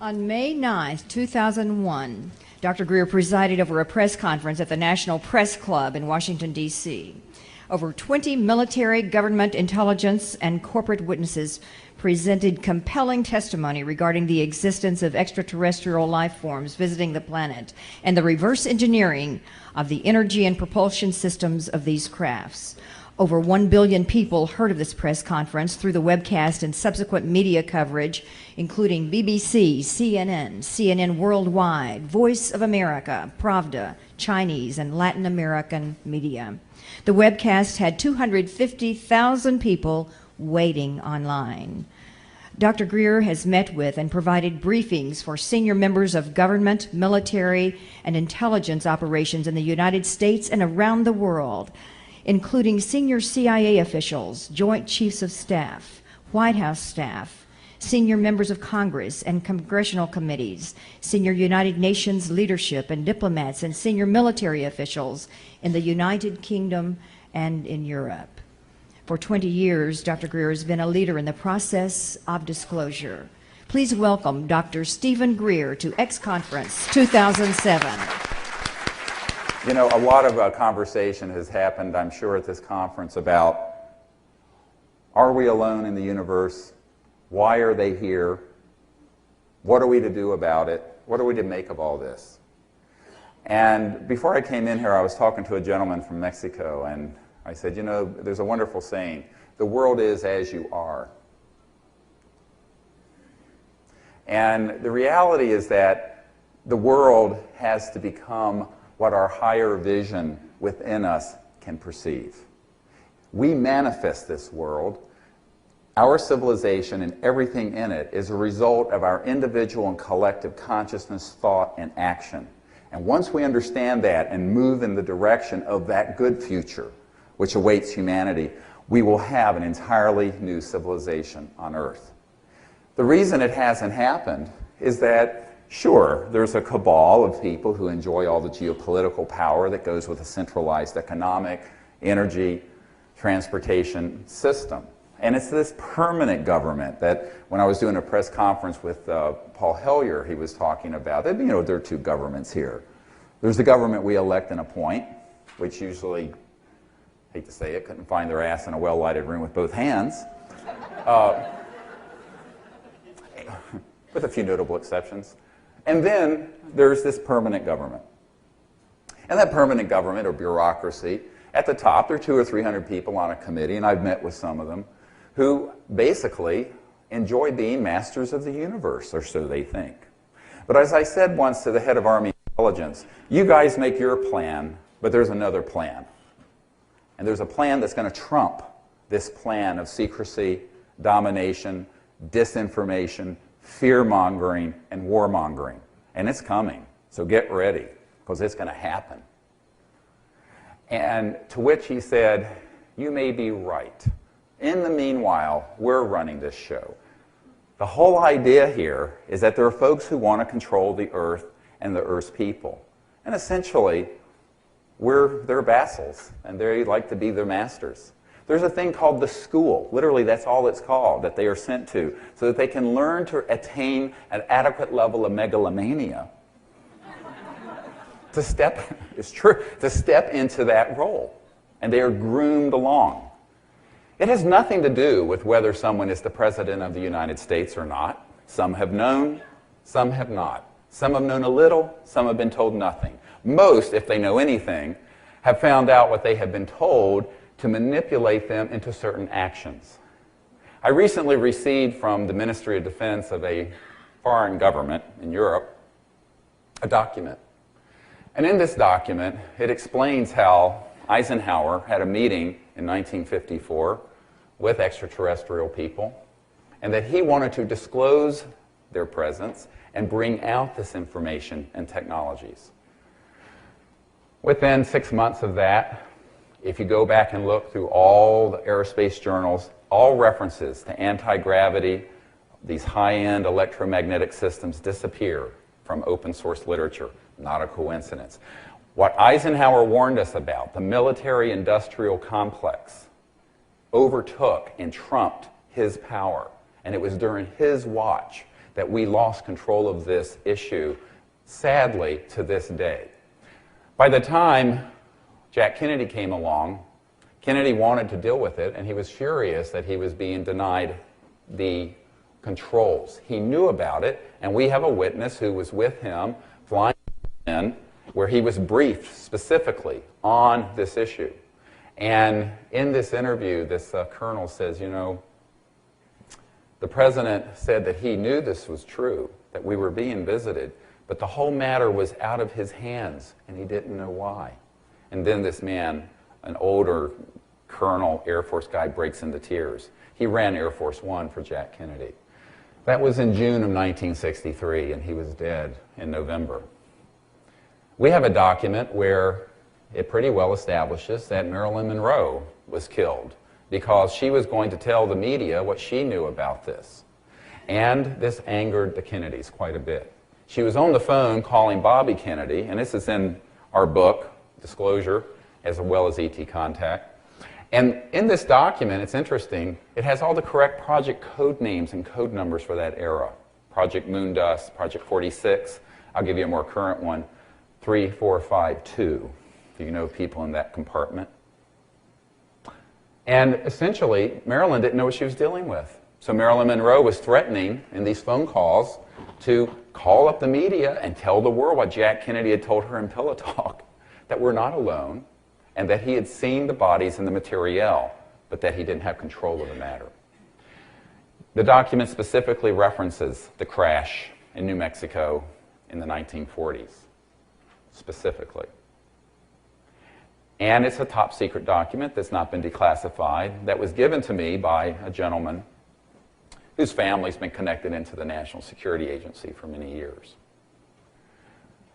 On May 9, 2001, Dr. Greer presided over a press conference at the National Press Club in Washington, D.C. Over 20 military, government, intelligence, and corporate witnesses presented compelling testimony regarding the existence of extraterrestrial life forms visiting the planet and the reverse engineering of the energy and propulsion systems of these crafts. Over 1 billion people heard of this press conference through the webcast and subsequent media coverage, including BBC, CNN, CNN Worldwide, Voice of America, Pravda, Chinese, and Latin American media. The webcast had 250,000 people waiting online. Dr. Greer has met with and provided briefings for senior members of government, military, and intelligence operations in the United States and around the world, including senior CIA officials, Joint Chiefs of Staff, White House staff, senior members of Congress and congressional committees, senior United Nations leadership and diplomats, and senior military officials in the United Kingdom and in Europe. For 20 years, Dr. Greer has been a leader in the process of disclosure. Please welcome Dr. Stephen Greer to X Conference 2007. You know, a lot of conversation has happened, I'm sure, at this conference about, are we alone in the universe? Why are they here? What are we to do about it? What are we to make of all this? And before I came in here, I was talking to a gentleman from Mexico, and I said, you know, there's a wonderful saying, the world is as you are. And the reality is that the world has to become what our higher vision within us can perceive. We manifest this world. Our civilization and everything in it is a result of our individual and collective consciousness, thought, and action. And once we understand that and move in the direction of that good future, which awaits humanity, we will have an entirely new civilization on Earth. The reason it hasn't happened is that, sure, there's a cabal of people who enjoy all the geopolitical power that goes with a centralized economic, energy, transportation system. And it's this permanent government that, when I was doing a press conference with Paul Hellyer, he was talking about, that, you know, there are two governments here. There's the government we elect and appoint, which usually, hate to say it, couldn't find their ass in a well-lighted room with both hands, with a few notable exceptions. And then there's this permanent government. And that permanent government, or bureaucracy, at the top, there are 200 or 300 people on a committee, and I've met with some of them, who basically enjoy being masters of the universe, or so they think. But as I said once to the head of Army Intelligence, you guys make your plan, but there's another plan. And there's a plan that's going to trump this plan of secrecy, domination, disinformation, fear-mongering, and warmongering. And it's coming, so get ready, because it's going to happen. And to which he said, you may be right. In the meanwhile, we're running this show. The whole idea here is that there are folks who want to control the Earth and the Earth's people. And essentially, we're their vassals, and they like to be their masters. There's a thing called the school. Literally, that's all it's called, that they are sent to, so that they can learn to attain an adequate level of megalomania to step, it's true, to step into that role. And they are groomed along. It has nothing to do with whether someone is the President of the United States or not. Some have known, some have not. Some have known a little, some have been told nothing. Most, if they know anything, have found out what they have been told to manipulate them into certain actions. I recently received from the Ministry of Defense of a foreign government in Europe a document. And in this document, it explains how Eisenhower had a meeting in 1954 with extraterrestrial people, and that he wanted to disclose their presence and bring out this information and technologies. Within 6 months of that, if you go back and look through all the aerospace journals, all references to anti-gravity, these high-end electromagnetic systems disappear from open source literature. Not a coincidence. What Eisenhower warned us about, the military-industrial complex, overtook and trumped his power. And it was during his watch that we lost control of this issue, sadly, to this day. By the time Jack Kennedy came along, Kennedy wanted to deal with it, and he was furious that he was being denied the controls. He knew about it, and we have a witness who was with him flying in where he was briefed specifically on this issue. And in this interview, this colonel says, you know, the president said that he knew this was true, that we were being visited, but the whole matter was out of his hands, and he didn't know why. And then this man, an older colonel, Air Force guy, breaks into tears. He ran Air Force One for Jack Kennedy. That was in June of 1963, and he was dead in November. We have a document where it pretty well establishes that Marilyn Monroe was killed because she was going to tell the media what she knew about this. And this angered the Kennedys quite a bit. She was on the phone calling Bobby Kennedy, and this is in our book, Disclosure, as well as ET Contact. And in this document, it's interesting, it has all the correct project code names and code numbers for that era. Project Moondust, Project 46, I'll give you a more current one, 3452. Do you know people in that compartment? And essentially, Marilyn didn't know what she was dealing with. So Marilyn Monroe was threatening in these phone calls to call up the media and tell the world what Jack Kennedy had told her in Pillow Talk, that we're not alone, and that he had seen the bodies and the materiel, but that he didn't have control of the matter. The document specifically references the crash in New Mexico in the 1940s, specifically. And it's a top secret document that's not been declassified, that was given to me by a gentleman whose family's been connected into the National Security Agency for many years.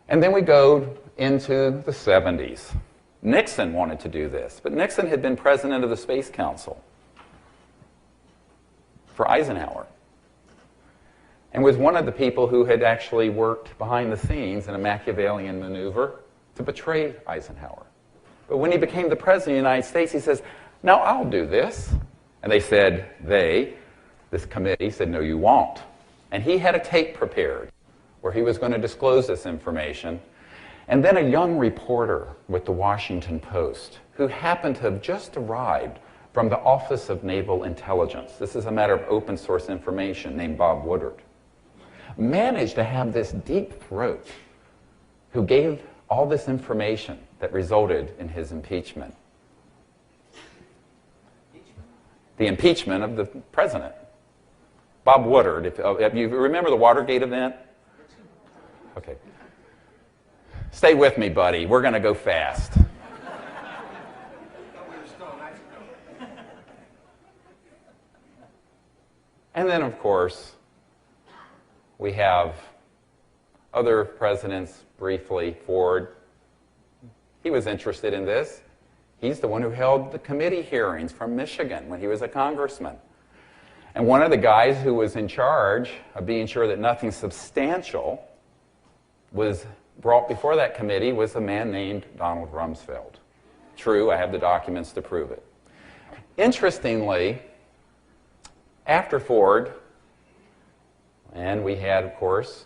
And then we go into the 70s. Nixon wanted to do this, but Nixon had been president of the Space Council for Eisenhower and was one of the people who had actually worked behind the scenes in a Machiavellian maneuver to betray Eisenhower. But when he became the president of the United States, he says, "Now I'll do this." And they said, this committee said, "No, you won't." And he had a tape prepared where he was going to disclose this information. And then a young reporter with the Washington Post, who happened to have just arrived from the Office of Naval Intelligence, this is a matter of open source information, named Bob Woodard, managed to have this deep throat who gave all this information that resulted in his impeachment. The impeachment of the president. Bob Woodard, if you remember the Watergate event? Okay. Stay with me, buddy. We're going to go fast. And then, of course, we have other presidents, briefly, Ford. He was interested in this. He's the one who held the committee hearings from Michigan when he was a congressman. And one of the guys who was in charge of being sure that nothing substantial was brought before that committee was a man named Donald Rumsfeld. True, I have the documents to prove it. Interestingly, after Ford, and we had, of course,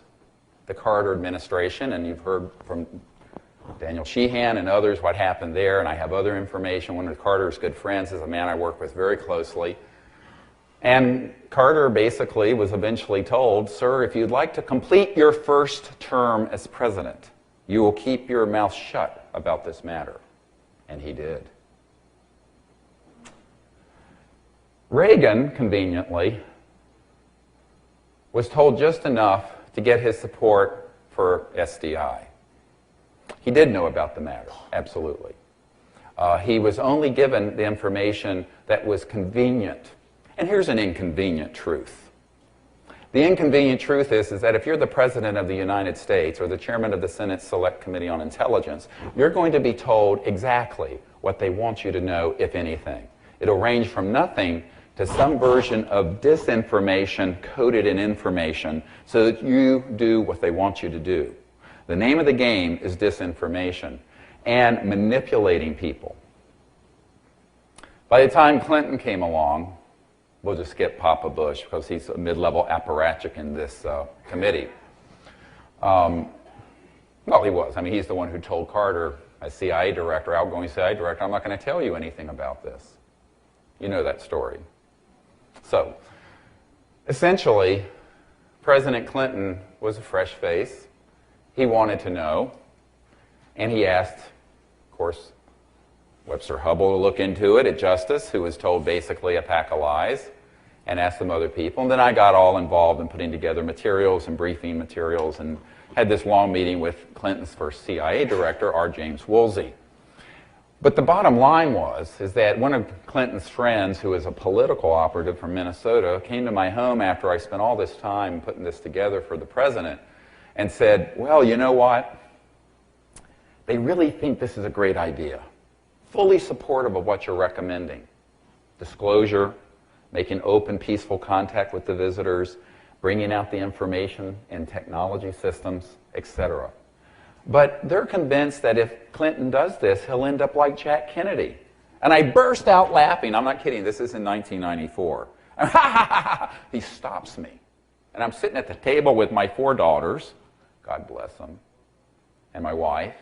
the Carter administration, and you've heard from Daniel Sheehan and others what happened there, and I have other information. One of Carter's good friends is a man I work with very closely. And Carter basically was eventually told, "Sir, if you'd like to complete your first term as president, you will keep your mouth shut about this matter." And he did. Reagan, conveniently, was told just enough to get his support for SDI. He did know about the matter, absolutely. He was only given the information that was convenient. And here's an inconvenient truth. The inconvenient truth is that if you're the President of the United States or the Chairman of the Senate Select Committee on Intelligence, you're going to be told exactly what they want you to know, if anything. It'll range from nothing to some version of disinformation coded in information so that you do what they want you to do. The name of the game is disinformation and manipulating people. By the time Clinton came along, We'll just skip Papa Bush because he's a mid-level apparatchik in this committee. Well, he was. I mean, he's the one who told Carter, as CIA director, outgoing CIA director, I'm not going to tell you anything about this. You know that story. So, essentially, President Clinton was a fresh face. He wanted to know, and he asked, of course, Webster Hubbell to look into it at Justice, who was told basically a pack of lies, and asked some other people. And then I got all involved in putting together materials and briefing materials and had this long meeting with Clinton's first CIA director, R. James Woolsey. But the bottom line is that one of Clinton's friends, who is a political operative from Minnesota, came to my home after I spent all this time putting this together for the president and said, well, you know what? They really think this is a great idea. Fully supportive of what you're recommending. Disclosure, making open, peaceful contact with the visitors, bringing out the information and technology systems, etc. But they're convinced that if Clinton does this, he'll end up like Jack Kennedy. And I burst out laughing. I'm not kidding. This is in 1994. He stops me. And I'm sitting at the table with my 4 daughters, God bless them, and my wife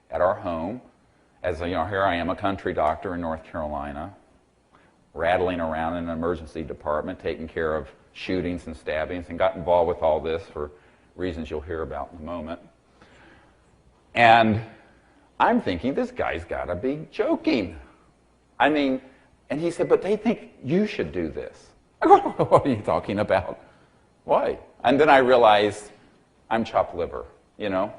at our home. As you know, here I am, a country doctor in North Carolina, rattling around in an emergency department, taking care of shootings and stabbings, and got involved with all this for reasons you'll hear about in a moment. And I'm thinking, this guy's got to be joking. I mean, and he said, but they think you should do this. I go, what are you talking about? Why? And then I realized I'm chopped liver, you know.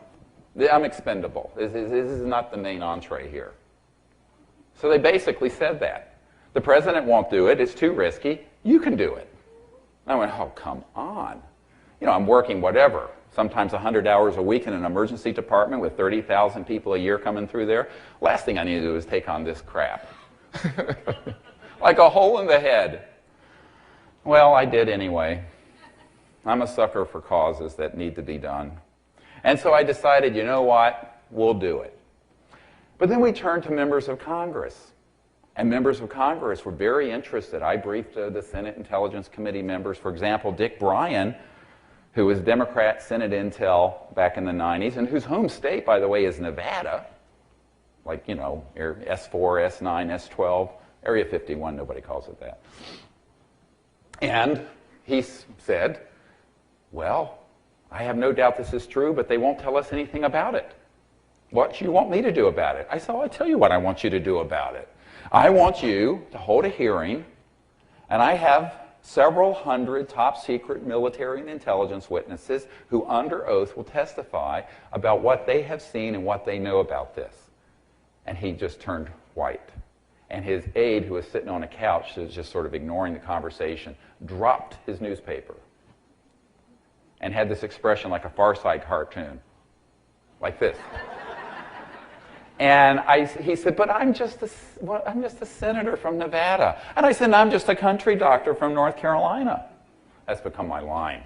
I'm expendable. This is not the main entree here. So they basically said that. The president won't do it. It's too risky. You can do it. I went, oh, come on. You know, I'm working whatever, sometimes 100 hours a week in an emergency department with 30,000 people a year coming through there. Last thing I need to do is take on this crap. Like a hole in the head. Well, I did anyway. I'm a sucker for causes that need to be done. And so I decided, you know what, we'll do it. But then we turned to members of Congress. And members of Congress were very interested. I briefed the Senate Intelligence Committee members. For example, Dick Bryan, who was Democrat Senate Intel back in the 90s, and whose home state, by the way, is Nevada. Like, you know, S4, S9, S12, Area 51, nobody calls it that. And he said, well, I have no doubt this is true, but they won't tell us anything about it. What do you want me to do about it? I said, I'll tell you what I want you to do about it. I want you to hold a hearing, and I have several hundred top-secret military and intelligence witnesses who, under oath, will testify about what they have seen and what they know about this. And he just turned white. And his aide, who was sitting on a couch, just sort of ignoring the conversation, dropped his newspaper and had this expression like a Far Side cartoon, like this. And he said, but I'm just a senator from Nevada. And I said, I'm just a country doctor from North Carolina. That's become my line.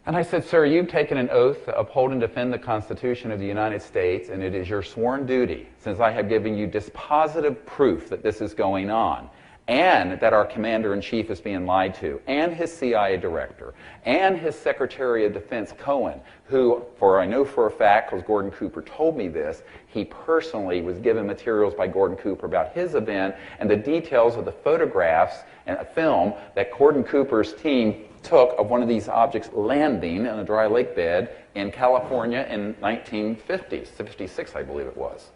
And I said, sir, you've taken an oath to uphold and defend the Constitution of the United States, and it is your sworn duty, since I have given you dispositive proof that this is going on, and that our commander-in-chief is being lied to, and his CIA director, and his Secretary of Defense, Cohen, who, I know for a fact, because Gordon Cooper told me this, he personally was given materials by Gordon Cooper about his event and the details of the photographs and a film that Gordon Cooper's team took of one of these objects landing in a dry lake bed in California in 1950, 56, I believe it was.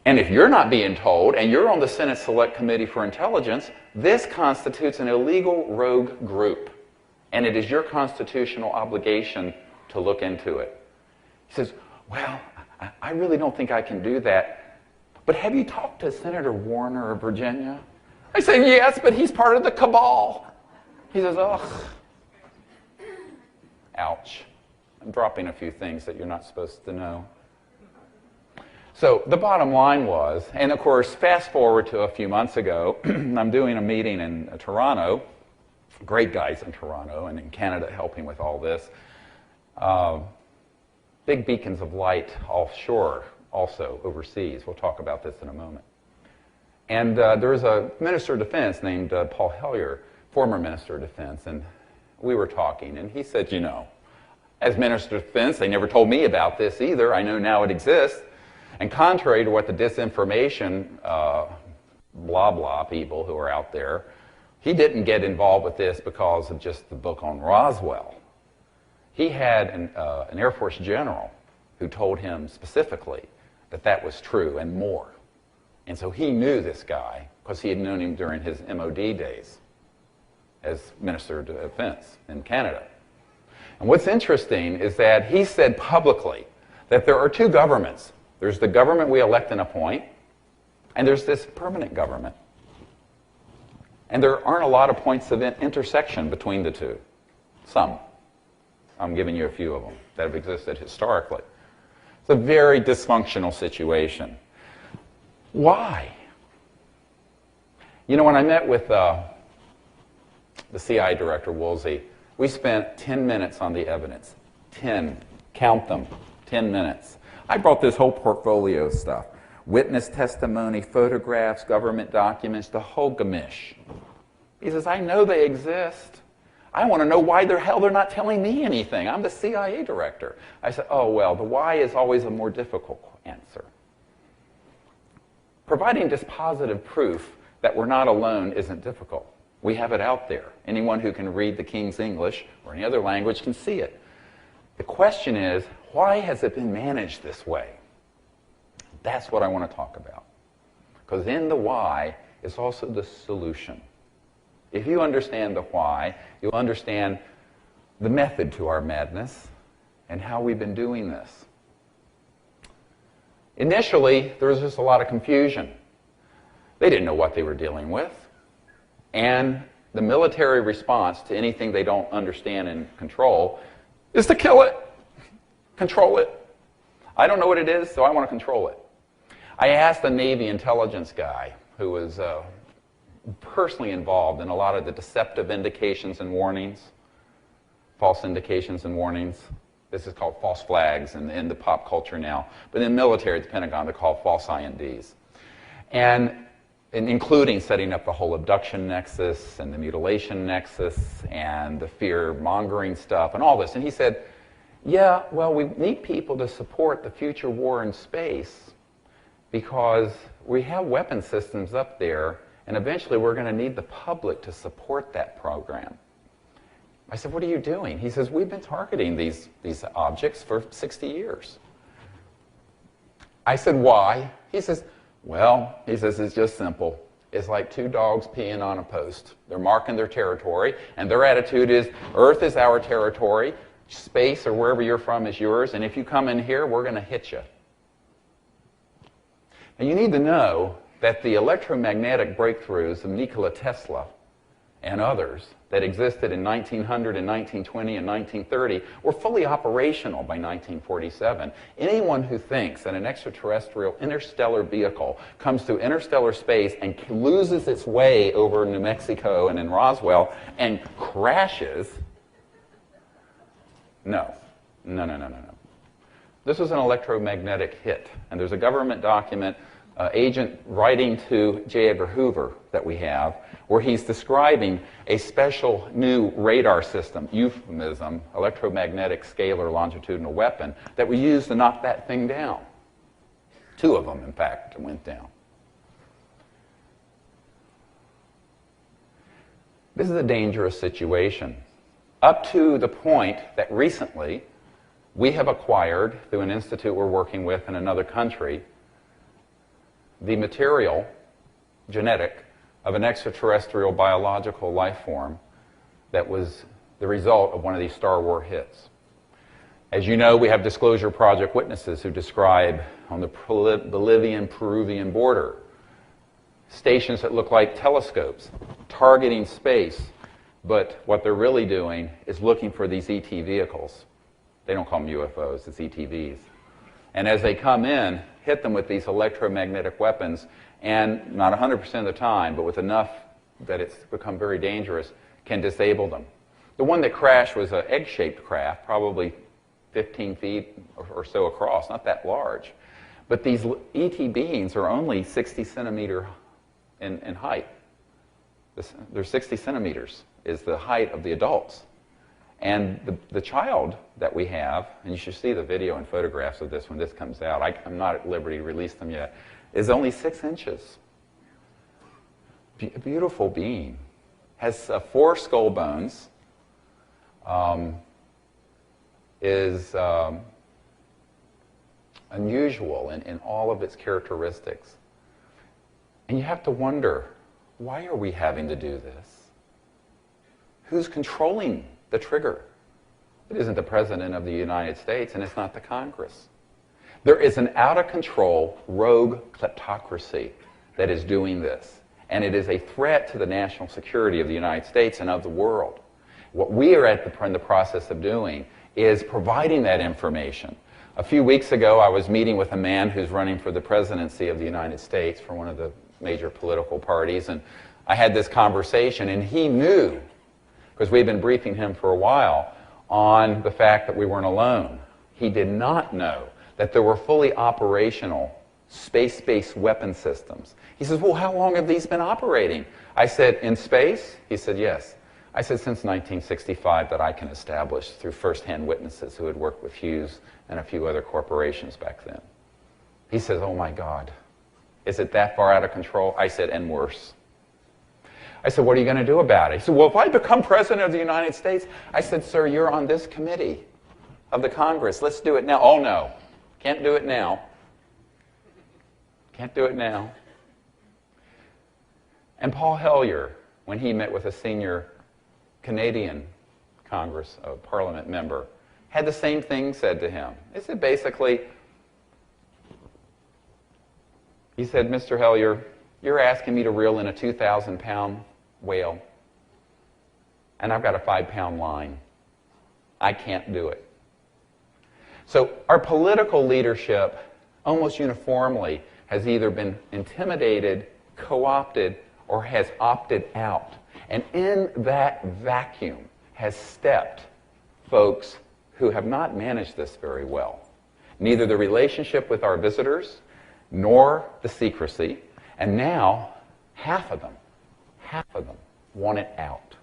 And if you're not being told, and you're on the Senate Select Committee for Intelligence, this constitutes an illegal rogue group. And it is your constitutional obligation to look into it. He says, well, I really don't think I can do that. But have you talked to Senator Warner of Virginia? I say, yes, but he's part of the cabal. He says, ugh. Ouch. I'm dropping a few things that you're not supposed to know. So the bottom line was, and of course, fast forward to a few months ago, I'm doing a meeting in Toronto, great guys in Toronto and in Canada helping with all this. Big beacons of light offshore, also overseas. We'll talk about this in a moment. And there was a Minister of Defense named Paul Hellyer, former Minister of Defense, and we were talking, and he said, you know, as Minister of Defense, they never told me about this either. I know now it exists. And contrary to what the disinformation blah blah people who are out there, he didn't get involved with this because of just the book on Roswell. He had an Air Force general who told him specifically that that was true and more. And so he knew this guy because he had known him during his MOD days as Minister of Defense in Canada. And what's interesting is that he said publicly that there are two governments. There's the government we elect and appoint, and there's this permanent government. And there aren't a lot of points of intersection between the two. Some. I'm giving you a few of them that have existed historically. It's a very dysfunctional situation. Why? You know, when I met with the CIA director, Woolsey, we spent 10 minutes on the evidence. 10. Count them. 10 minutes. I brought this whole portfolio of stuff. Witness testimony, photographs, government documents, the whole gamish. He says, I know they exist. I want to know why the hell they're not telling me anything. I'm the CIA director. I said, oh, well, the why is always a more difficult answer. Providing dispositive proof that we're not alone isn't difficult. We have it out there. Anyone who can read the King's English or any other language can see it. The question is, why has it been managed this way? That's what I want to talk about. Because in the why is also the solution. If you understand the why, you'll understand the method to our madness and how we've been doing this. Initially, there was just a lot of confusion. They didn't know what they were dealing with. And the military response to anything they don't understand and control is to kill it, control it. I don't know what it is, so I want to control it. I asked the Navy intelligence guy, who was personally involved in a lot of the deceptive indications and warnings, false indications and warnings. This is called false flags in the pop culture now. But in the military, at the Pentagon, they're called false INDs. And including setting up the whole abduction nexus and the mutilation nexus and the fear-mongering stuff and all this. And he said, yeah, well, we need people to support the future war in space because we have weapon systems up there, and eventually we're going to need the public to support that program. I said, what are you doing? He says, we've been targeting these objects for 60 years. I said, why? He says, well, he says, it's just simple. It's like two dogs peeing on a post. They're marking their territory, and their attitude is, Earth is our territory, space or wherever you're from is yours, and if you come in here, we're going to hit you. Now, you need to know that the electromagnetic breakthroughs of Nikola Tesla and others that existed in 1900 and 1920 and 1930 were fully operational by 1947. Anyone who thinks that an extraterrestrial interstellar vehicle comes through interstellar space and loses its way over New Mexico and in Roswell and crashes, no. This was an electromagnetic hit, and there's a government document, agent writing to J. Edgar Hoover that we have, where he's describing a special new radar system, euphemism, electromagnetic scalar longitudinal weapon, that we used to knock that thing down. Two of them, in fact, went down. This is a dangerous situation. Up to the point that recently we have acquired, through an institute we're working with in another country, the material, genetic, of an extraterrestrial biological life form that was the result of one of these Star Wars hits. As you know, we have Disclosure Project witnesses who describe on the Bolivian-Peruvian border stations that look like telescopes, targeting space, but what they're really doing is looking for these ET vehicles. They don't call them UFOs, it's ETVs. And as they come in, hit them with these electromagnetic weapons, and not 100% of the time, but with enough that it's become very dangerous, can disable them. The one that crashed was an egg-shaped craft, probably 15 feet or so across, not that large. But these ET beings are only 60 centimeter in height. They're 60 centimeters is the height of the adults. And the child that we have, and you should see the video and photographs of this when this comes out, I'm not at liberty to release them yet, is only 6 inches. A beautiful being. Has 4 skull bones, is unusual in all of its characteristics. And you have to wonder, why are we having to do this? Who's controlling the trigger? It isn't the President of the United States, and it's not the Congress. There is an out-of-control rogue kleptocracy that is doing this, and it is a threat to the national security of the United States and of the world. What we are in the process of doing is providing that information. A few weeks ago, I was meeting with a man who's running for the presidency of the United States for one of the major political parties, and I had this conversation, and he knew, because we've been briefing him for a while on the fact that we weren't alone. He did not know that there were fully operational space-based weapon systems. He says, well, how long have these been operating? I said, in space? He said, yes. I said, since 1965 that I can establish through first-hand witnesses who had worked with Hughes and a few other corporations back then. He says, oh my God, is it that far out of control? I said, and worse. I said, what are you going to do about it? He said, well, if I become President of the United States, I said, sir, you're on this committee of the Congress. Let's do it now. Oh, no. Can't do it now. Can't do it now. And Paul Hellyer, when he met with a senior Canadian Congress Parliament member, had the same thing said to him. He said, basically, he said, Mr. Hellyer, you're asking me to reel in a 2,000-pound whale, and I've got a 5-pound line. I can't do it. So our political leadership almost uniformly has either been intimidated, co-opted, or has opted out. And in that vacuum has stepped folks who have not managed this very well. Neither the relationship with our visitors, nor the secrecy, and now half of them want it out.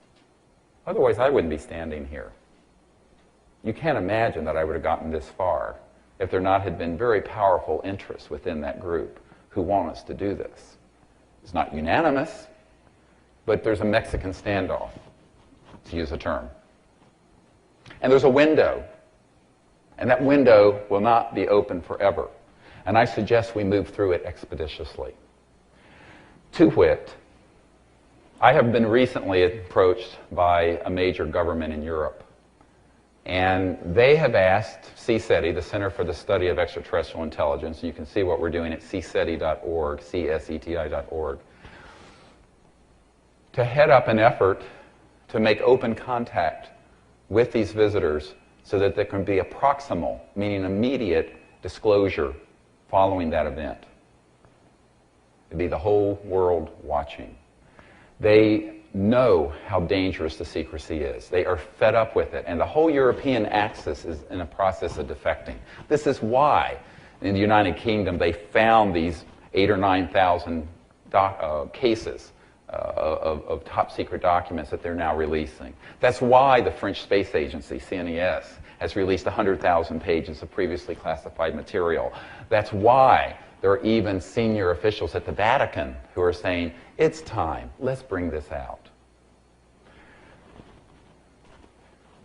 Otherwise, I wouldn't be standing here. You can't imagine that I would have gotten this far if there not had been very powerful interests within that group who want us to do this. It's not unanimous, but there's a Mexican standoff, to use a term. And there's a window, and that window will not be open forever. And I suggest we move through it expeditiously. To wit, I have been recently approached by a major government in Europe, and they have asked CSETI, the Center for the Study of Extraterrestrial Intelligence, and you can see what we're doing at cseti.org, cseti.org, to head up an effort to make open contact with these visitors so that there can be a proximal, meaning immediate disclosure following that event. It'd be the whole world watching. They know how dangerous the secrecy is. They are fed up with it, and the whole European axis is in a process of defecting. This is why in the United Kingdom they found these 8,000 or 9,000 cases of top secret documents that they're now releasing. That's why the French Space Agency, CNES, has released 100,000 pages of previously classified material. That's why there are even senior officials at the Vatican who are saying, it's time, let's bring this out.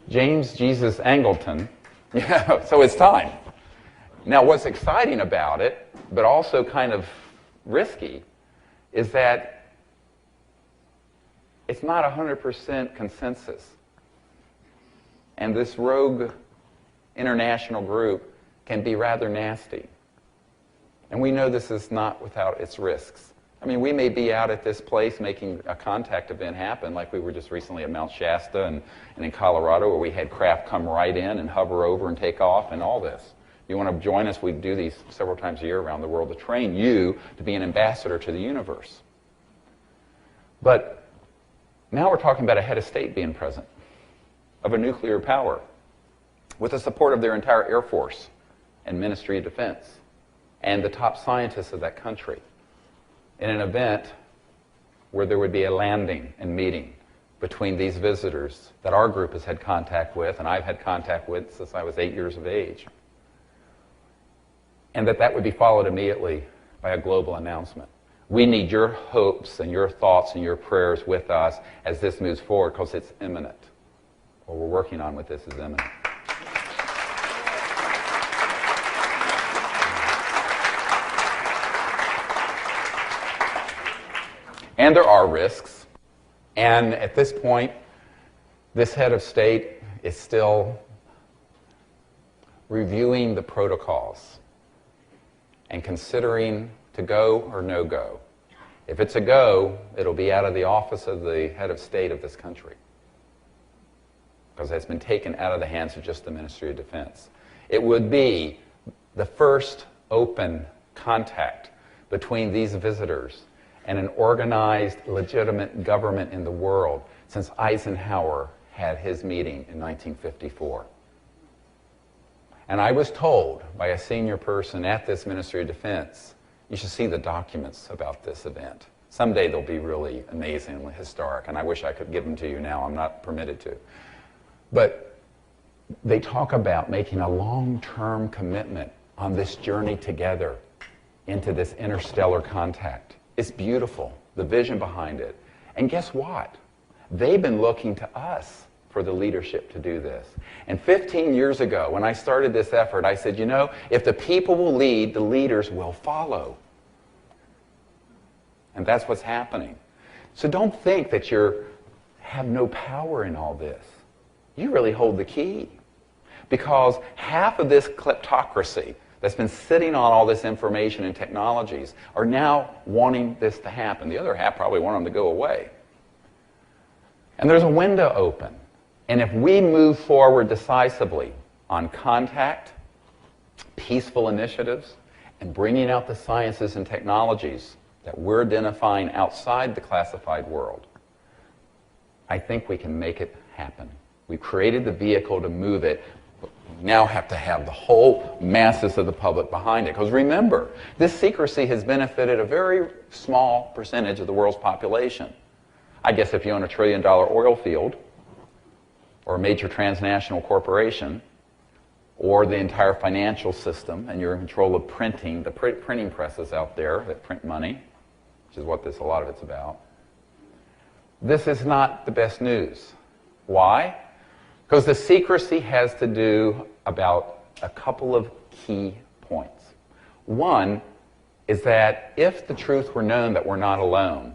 James Jesus Angleton, yeah, so it's time. Now what's exciting about it, but also kind of risky, is that it's not 100% consensus. And this rogue international group can be rather nasty. And we know this is not without its risks. I mean, we may be out at this place making a contact event happen, like we were just recently at Mount Shasta and in Colorado, where we had craft come right in and hover over and take off and all this. If you want to join us, we do these several times a year around the world to train you to be an ambassador to the universe. But now we're talking about a head of state being present, of a nuclear power, with the support of their entire Air Force and Ministry of Defense, and the top scientists of that country, in an event where there would be a landing and meeting between these visitors that our group has had contact with, and I've had contact with since I was 8 years of age. And that would be followed immediately by a global announcement. We need your hopes and your thoughts and your prayers with us as this moves forward, because it's imminent. What we're working on with this is imminent. And there are risks. And at this point, this head of state is still reviewing the protocols and considering to go or no go. If it's a go, it'll be out of the office of the head of state of this country, because it's been taken out of the hands of just the Ministry of Defense. It would be the first open contact between these visitors and an organized, legitimate government in the world since Eisenhower had his meeting in 1954. And I was told by a senior person at this Ministry of Defense, you should see the documents about this event. Someday they'll be really amazingly historic, and I wish I could give them to you now. I'm not permitted to. But they talk about making a long-term commitment on this journey together into this interstellar contact. It's beautiful, the vision behind it. And guess what? They've been looking to us for the leadership to do this. And 15 years ago, when I started this effort, I said, you know, if the people will lead, the leaders will follow. And that's what's happening. So don't think that you have no power in all this. You really hold the key. Because half of this kleptocracy that's been sitting on all this information and technologies are now wanting this to happen. The other half probably want them to go away. And there's a window open. And if we move forward decisively on contact, peaceful initiatives, and bringing out the sciences and technologies that we're identifying outside the classified world, I think we can make it happen. We've created the vehicle to move it. But we now have to have the whole masses of the public behind it. Because remember, this secrecy has benefited a very small percentage of the world's population. I guess if you own $1 trillion oil field, or a major transnational corporation, or the entire financial system, and you're in control of printing, the printing presses out there that print money, which is what a lot of it's about, this is not the best news. Why? Because the secrecy has to do about a couple of key points. One is that if the truth were known that we're not alone,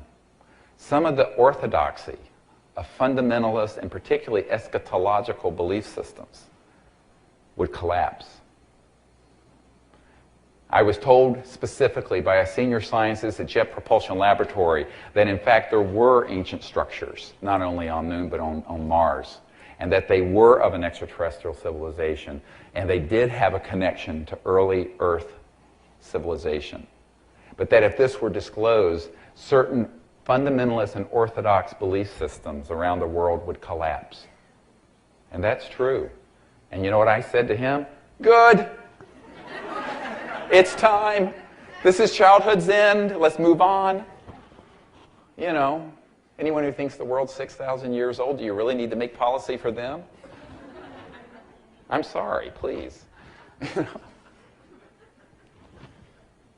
some of the orthodoxy of fundamentalist and particularly eschatological belief systems would collapse. I was told specifically by a senior scientist at Jet Propulsion Laboratory that in fact there were ancient structures, not only on Moon but on Mars, and that they were of an extraterrestrial civilization, and they did have a connection to early Earth civilization. But that if this were disclosed, certain fundamentalist and orthodox belief systems around the world would collapse. And that's true. And you know what I said to him? Good. It's time. This is childhood's end. Let's move on. You know, anyone who thinks the world's 6,000 years old, do you really need to make policy for them? I'm sorry, please.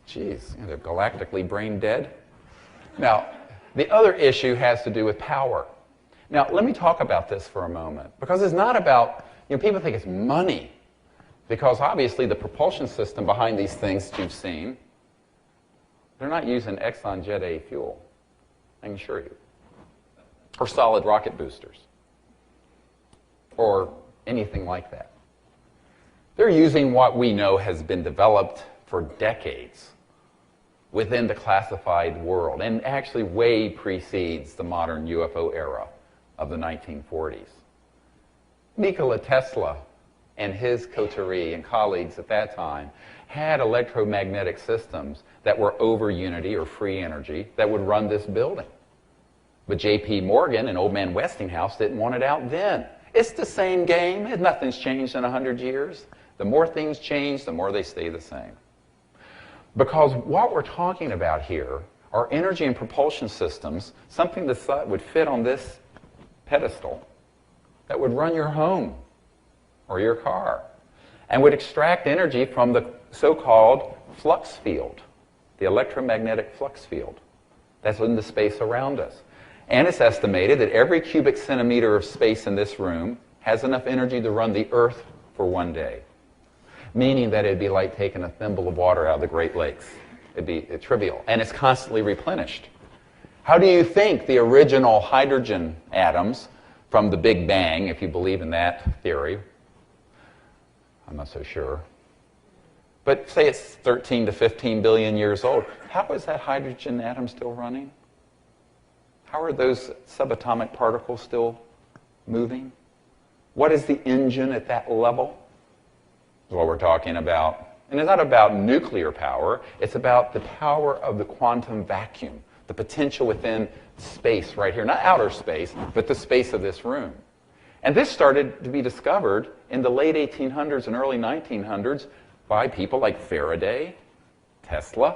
Jeez, they're galactically brain dead. Now, the other issue has to do with power. Now, let me talk about this for a moment, because it's not about, people think it's money, because obviously the propulsion system behind these things that you've seen, they're not using Exxon Jet A fuel, I can assure you, or solid rocket boosters, or anything like that. They're using what we know has been developed for decades within the classified world, and actually way precedes the modern UFO era of the 1940s. Nikola Tesla and his coterie and colleagues at that time had electromagnetic systems that were over unity or free energy that would run this building. But J.P. Morgan and Old Man Westinghouse didn't want it out then. It's the same game. Nothing's changed in 100 years. The more things change, the more they stay the same. Because what we're talking about here our energy and propulsion systems, something that would fit on this pedestal, that would run your home or your car, and would extract energy from the so-called flux field, the electromagnetic flux field that's in the space around us. And it's estimated that every cubic centimeter of space in this room has enough energy to run the Earth for one day, meaning that it'd be like taking a thimble of water out of the Great Lakes. It'd be trivial, and it's constantly replenished. How do you think the original hydrogen atoms from the Big Bang, if you believe in that theory, I'm not so sure, but say it's 13 to 15 billion years old, how is that hydrogen atom still running? How are those subatomic particles still moving? What is the engine at that level? That's what we're talking about. And it's not about nuclear power, it's about the power of the quantum vacuum, the potential within space right here, not outer space, but the space of this room. And this started to be discovered in the late 1800s and early 1900s by people like Faraday, Tesla,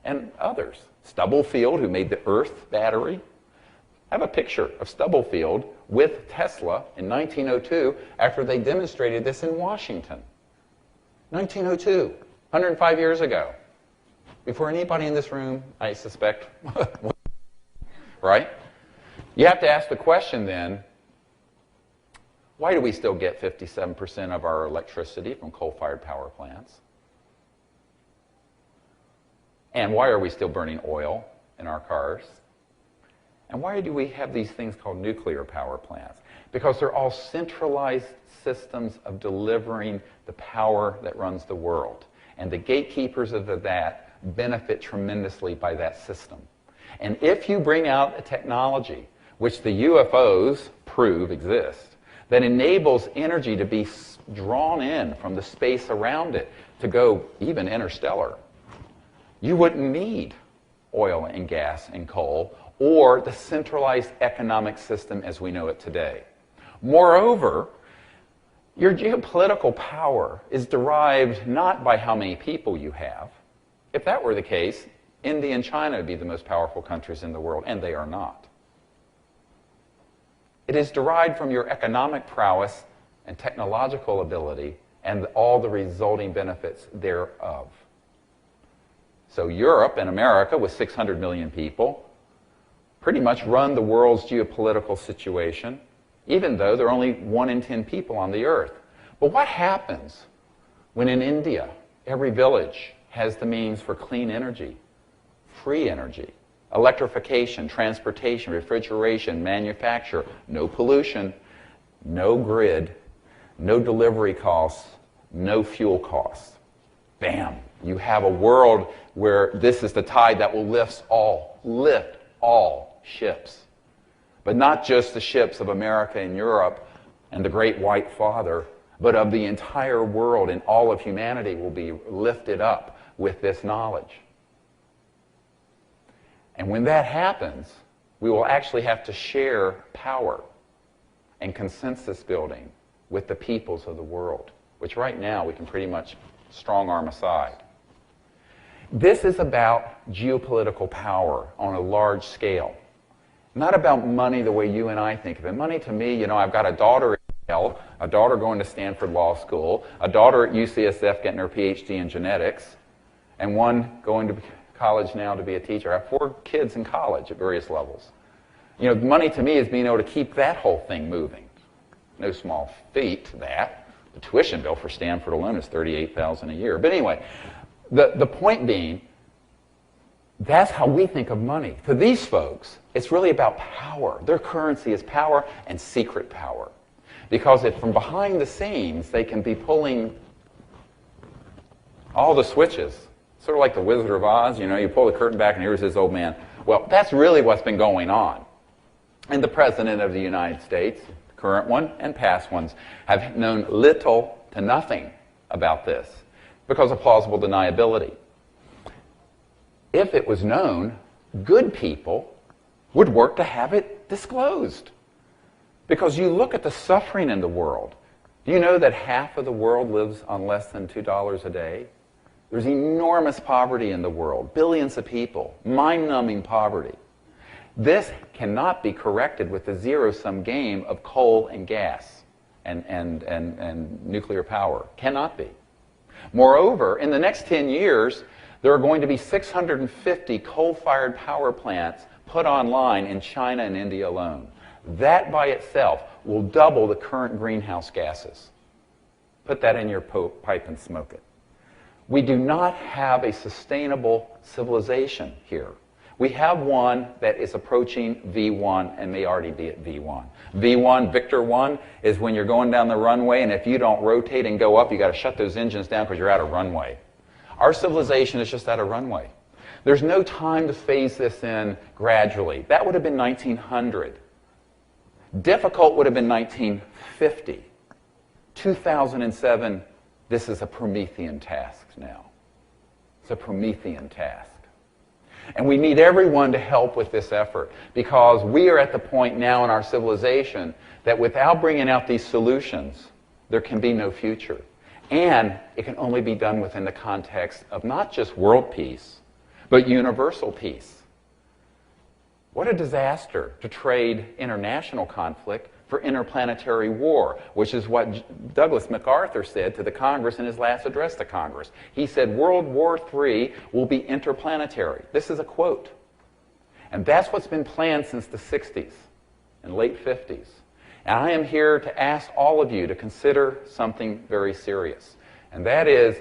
and others. Stubblefield, who made the Earth battery. I have a picture of Stubblefield with Tesla in 1902 after they demonstrated this in Washington. 1902, 105 years ago. Before anybody in this room, I suspect, right? You have to ask the question then, why do we still get 57% of our electricity from coal-fired power plants? And why are we still burning oil in our cars? And why do we have these things called nuclear power plants? Because they're all centralized systems of delivering the power that runs the world. And the gatekeepers of that benefit tremendously by that system. And if you bring out a technology, which the UFOs prove exists, that enables energy to be drawn in from the space around it to go even interstellar, you wouldn't need oil and gas and coal or the centralized economic system as we know it today. Moreover, your geopolitical power is derived not by how many people you have. If that were the case, India and China would be the most powerful countries in the world, and they are not. It is derived from your economic prowess and technological ability and all the resulting benefits thereof. So Europe and America, with 600 million people, pretty much run the world's geopolitical situation, even though there are only 1 in 10 people on the earth. But what happens when in India, every village has the means for clean energy, free energy, electrification, transportation, refrigeration, manufacture, no pollution, no grid, no delivery costs, no fuel costs? Bam! You have a world where this is the tide that will lift all ships. But not just the ships of America and Europe and the great white father, but of the entire world, and all of humanity will be lifted up with this knowledge. And when that happens, we will actually have to share power and consensus building with the peoples of the world, which right now we can pretty much strong-arm aside. This is about geopolitical power on a large scale. Not about money the way you and I think of it. Money to me, I've got a daughter at Yale, a daughter going to Stanford Law School, a daughter at UCSF getting her PhD in genetics, and one going to college now to be a teacher. I have 4 kids in college at various levels. Money to me is being able to keep that whole thing moving. No small feat, that. The tuition bill for Stanford alone is $38,000 a year. But anyway, the point being, that's how we think of money. For these folks, it's really about power. Their currency is power and secret power. Because if from behind the scenes they can be pulling all the switches, sort of like the Wizard of Oz, you pull the curtain back and here's this old man. Well, that's really what's been going on. And the President of the United States, current one and past ones, have known little to nothing about this because of plausible deniability. If it was known, good people would work to have it disclosed. Because you look at the suffering in the world. Do you know that half of the world lives on less than $2 a day? There's enormous poverty in the world, billions of people, mind-numbing poverty. This cannot be corrected with the zero-sum game of coal and gas and nuclear power. Cannot be. Moreover, in the next 10 years, there are going to be 650 coal-fired power plants put online in China and India alone. That by itself will double the current greenhouse gases. Put that in your pipe and smoke it. We do not have a sustainable civilization here. We have one that is approaching V1 and may already be at V1. V1, Victor 1, is when you're going down the runway, and if you don't rotate and go up, you got to shut those engines down because you're out of runway. Our civilization is just out of runway. There's no time to phase this in gradually. That would have been 1900. Difficult would have been 1950. 2007, this is a Promethean task now. It's a Promethean task. And we need everyone to help with this effort, because we are at the point now in our civilization that without bringing out these solutions, there can be no future. And it can only be done within the context of not just world peace, but universal peace. What a disaster to trade international conflict for interplanetary war, which is what Douglas MacArthur said to the Congress in his last address to Congress. He said, World War III will be interplanetary. This is a quote. And that's what's been planned since the 60s and late 50s. And I am here to ask all of you to consider something very serious. And that is,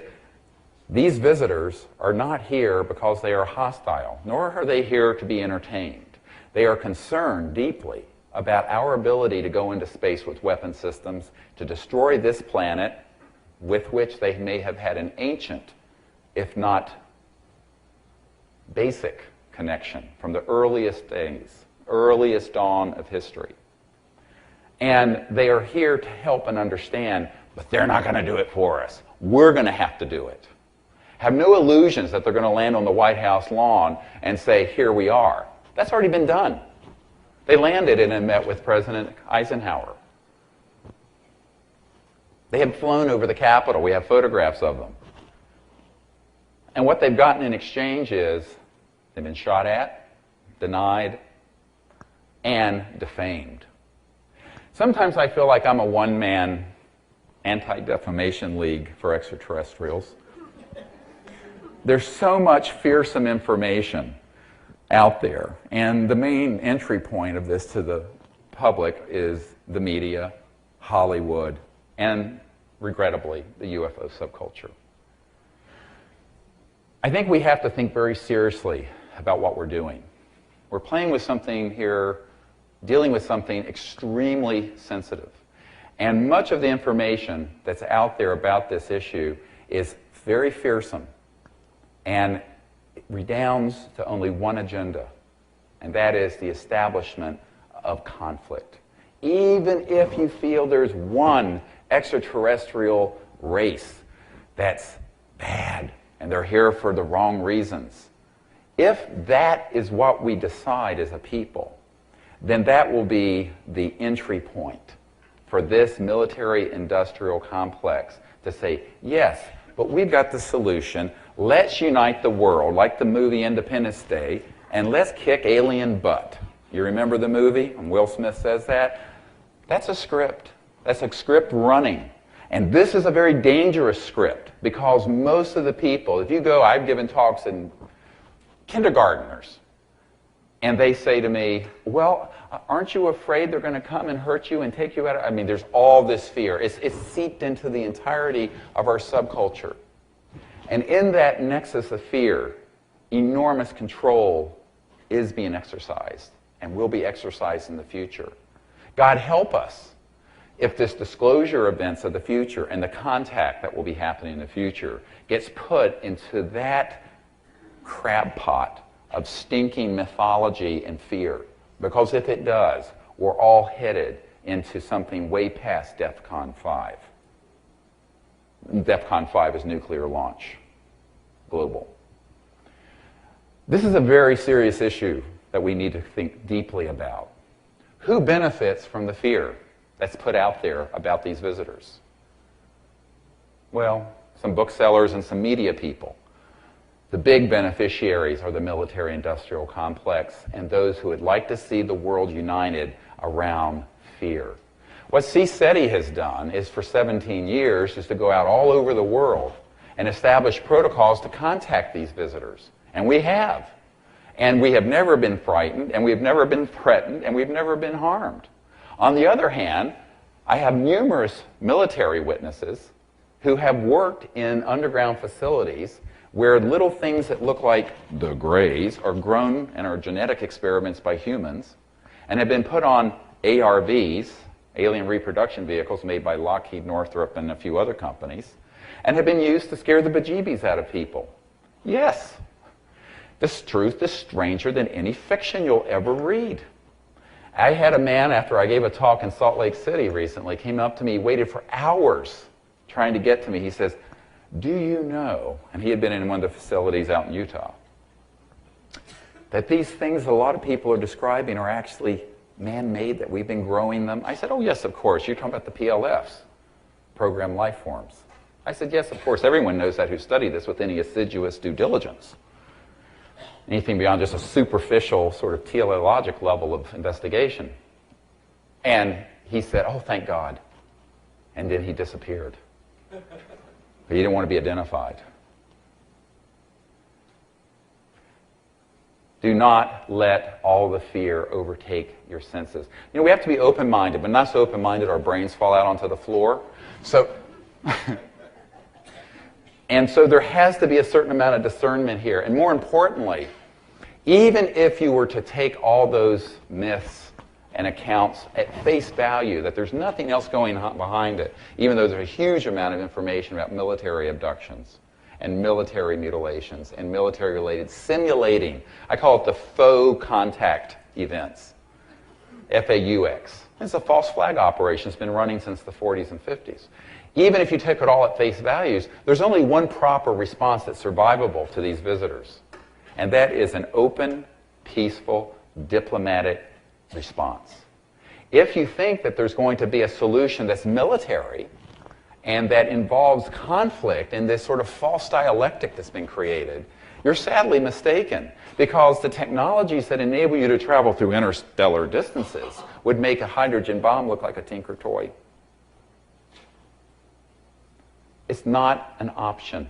these visitors are not here because they are hostile, nor are they here to be entertained. They are concerned deeply about our ability to go into space with weapon systems, to destroy this planet with which they may have had an ancient, if not basic, connection from the earliest days, earliest dawn of history. And they are here to help and understand, but they're not going to do it for us. We're going to have to do it. Have no illusions that they're going to land on the White House lawn and say, here we are. That's already been done. They landed and met with President Eisenhower. They had flown over the Capitol. We have photographs of them. And what they've gotten in exchange is they've been shot at, denied, and defamed. Sometimes I feel like I'm a one-man anti-defamation league for extraterrestrials. There's so much fearsome information out there. And the main entry point of this to the public is the media, Hollywood, and, regrettably, the UFO subculture. I think we have to think very seriously about what we're doing. We're playing with something here, dealing with something extremely sensitive. And much of the information that's out there about this issue is very fearsome and redounds to only one agenda, and that is the establishment of conflict. Even if you feel there's one extraterrestrial race that's bad and they're here for the wrong reasons, if that is what we decide as a people, then that will be the entry point for this military-industrial complex to say, yes, but we've got the solution. Let's unite the world, like the movie Independence Day, and let's kick alien butt. You remember the movie? And Will Smith says that? That's a script. That's a script running. And this is a very dangerous script, because most of the people, if you go, I've given talks in kindergartners, and they say to me, well, aren't you afraid they're going to come and hurt you and take you out? I mean, there's all this fear. It's seeped into the entirety of our subculture. And in that nexus of fear, enormous control is being exercised and will be exercised in the future. God help us if this disclosure events of the future and the contact that will be happening in the future gets put into that crab pot of stinking mythology and fear. Because if it does, we're all headed into something way past DEFCON 5. DEFCON 5 is nuclear launch, global. This is a very serious issue that we need to think deeply about. Who benefits from the fear that's put out there about these visitors? Well, some booksellers, and some media people. The big beneficiaries are the military-industrial complex and those who would like to see the world united around fear. What CSETI has done is for 17 years is to go out all over the world and establish protocols to contact these visitors. And we have. And we have never been frightened, and we've never been threatened, and we've never been harmed. On the other hand, I have numerous military witnesses who have worked in underground facilities where little things that look like the Greys are grown and are genetic experiments by humans and have been put on ARVs, alien reproduction vehicles made by Lockheed, Northrop, and a few other companies, and have been used to scare the bejeebies out of people. Yes, this truth is stranger than any fiction you'll ever read. I had a man, after I gave a talk in Salt Lake City recently, came up to me, waited for hours trying to get to me. He says, "Do you know," and he had been in one of the facilities out in Utah, "that these things a lot of people are describing are actually man-made, that we've been growing them?" I said, "Oh, yes, of course. You're talking about the PLFs, programmed life forms." I said, "Yes, of course. Everyone knows that who studied this with any assiduous due diligence. Anything beyond just a superficial sort of teleologic level of investigation." And he said, "Oh, thank God." And then he disappeared. He didn't want to be identified. Do not let all the fear overtake your senses. You know, we have to be open-minded, but not so open-minded our brains fall out onto the floor. And so there has to be a certain amount of discernment here. And more importantly, even if you were to take all those myths and accounts at face value, that there's nothing else going on behind it, even though there's a huge amount of information about military abductions and military mutilations and military-related simulating. I call it the faux contact events, FAUX. It's a false flag operation. It's been running since the 40s and 50s. Even if you take it all at face values, there's only one proper response that's survivable to these visitors, and that is an open, peaceful, diplomatic response. If you think that there's going to be a solution that's military and that involves conflict and this sort of false dialectic that's been created, you're sadly mistaken, because the technologies that enable you to travel through interstellar distances would make a hydrogen bomb look like a Tinker toy. It's not an option.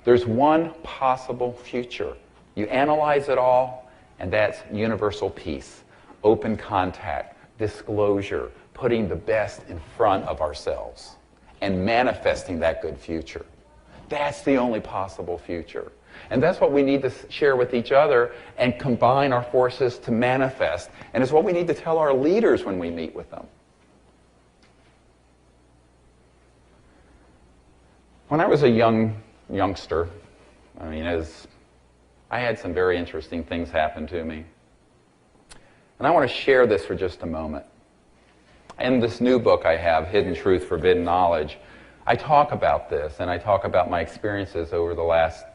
There's one possible future. You analyze it all, and that's universal peace, open contact, disclosure, putting the best in front of ourselves, and manifesting that good future. That's the only possible future. And that's what we need to share with each other and combine our forces to manifest. And it's what we need to tell our leaders when we meet with them. When I was a youngster, I had some very interesting things happen to me. And I want to share this for just a moment. In this new book I have, Hidden Truth, Forbidden Knowledge, I talk about this, and I talk about my experiences over the last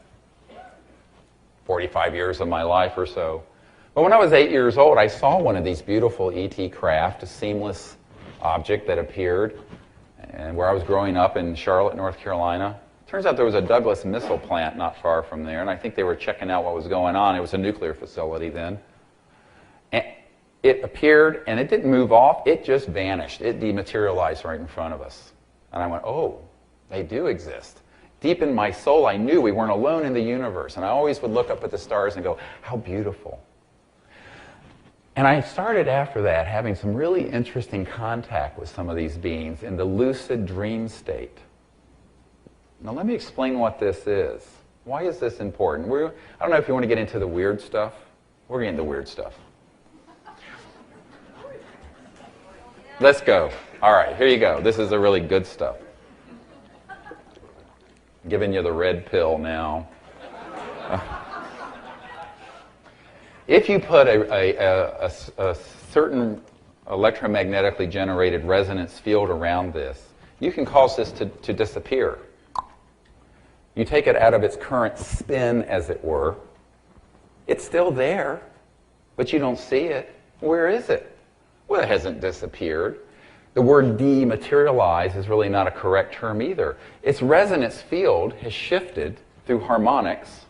45 years of my life or so. But when I was 8 years old, I saw one of these beautiful ET craft, a seamless object that appeared, and where I was growing up in Charlotte, North Carolina. Turns out there was a Douglas missile plant not far from there, and I think they were checking out what was going on. It was a nuclear facility then. And it appeared, and it didn't move off. It just vanished. It dematerialized right in front of us. And I went, oh, they do exist. Deep in my soul, I knew we weren't alone in the universe, and I always would look up at the stars and go, how beautiful. And I started after that having some really interesting contact with some of these beings in the lucid dream state. Now let me explain what this is. Why is this important? I don't know if you want to get into the weird stuff. We're getting into weird stuff. Let's go. All right, here you go. This is the really good stuff. I'm giving you the red pill now. If you put a certain electromagnetically generated resonance field around this, you can cause this to disappear. You take it out of its current spin, as it were. It's still there, but you don't see it. Where is it? Well, it hasn't disappeared. The word dematerialize is really not a correct term either. Its resonance field has shifted through harmonics,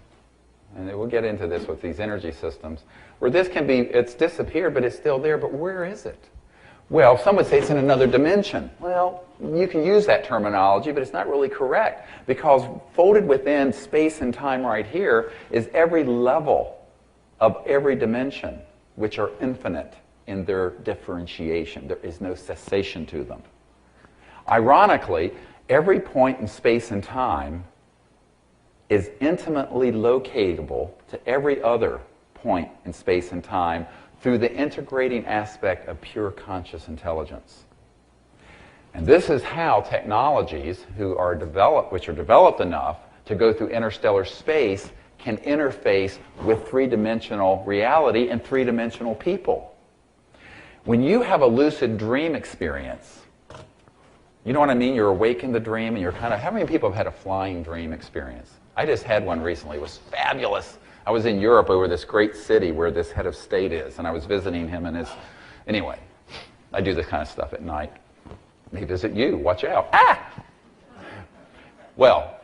and we'll get into this with these energy systems, where this can be, it's disappeared, but it's still there, but where is it? Well, some would say it's in another dimension. Well, you can use that terminology, but it's not really correct, because folded within space and time right here is every level of every dimension, which are infinite in their differentiation. There is no cessation to them. Ironically, every point in space and time is intimately locatable to every other point in space and time through the integrating aspect of pure conscious intelligence. And this is how technologies which are developed enough to go through interstellar space can interface with three-dimensional reality and three-dimensional people. When you have a lucid dream experience, you know what I mean? You're awake in the dream and you're kind of, how many people have had a flying dream experience? I just had one recently. It was fabulous. I was in Europe over this great city where this head of state is, and I was visiting him and anyway, I do this kind of stuff at night. May visit you. Watch out. Ah! Well,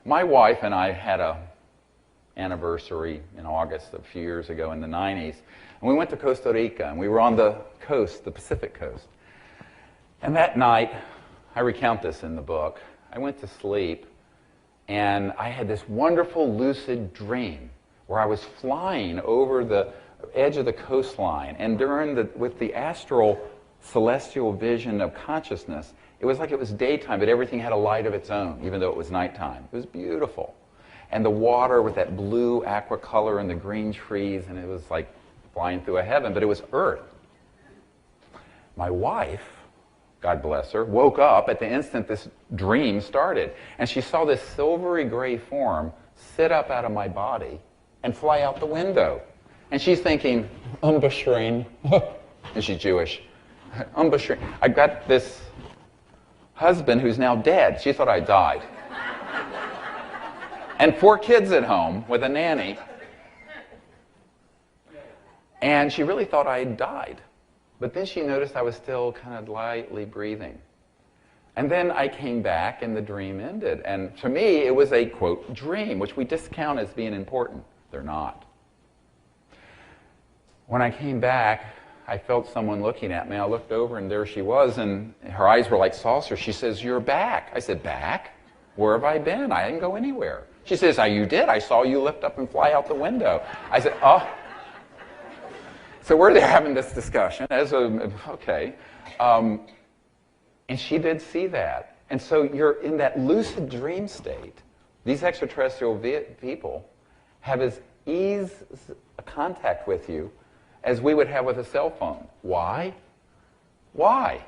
my wife and I had a anniversary in August a few years ago in the 90s, and we went to Costa Rica, and we were on the coast, the Pacific coast. And that night, I recount this in the book, I went to sleep, and I had this wonderful lucid dream where I was flying over the edge of the coastline, and with the astral celestial vision of consciousness, it was like it was daytime, but everything had a light of its own, even though it was nighttime. It was beautiful. And the water with that blue aqua color and the green trees, and it was like flying through a heaven, but it was Earth. My wife, God bless her, woke up at the instant this dream started, and she saw this silvery gray form sit up out of my body and fly out the window. And she's thinking, Umbashrin, and she's Jewish, Umbashrin. I got this husband who's now dead. She thought I died. And 4 kids at home with a nanny. And she really thought I had died. But then she noticed I was still kind of lightly breathing. And then I came back and the dream ended. And to me, it was a, quote, dream, which we discount as being important. They're not. When I came back, I felt someone looking at me. I looked over and there she was, and her eyes were like saucers. She says, "You're back." I said, "Back? Where have I been? I didn't go anywhere." She says, "Oh, you did. I saw you lift up and fly out the window." I said, "Oh." So we're there having this discussion. Okay. And she did see that. And so you're in that lucid dream state. These extraterrestrial people have as easy a contact with you as we would have with a cell phone. Why? Why?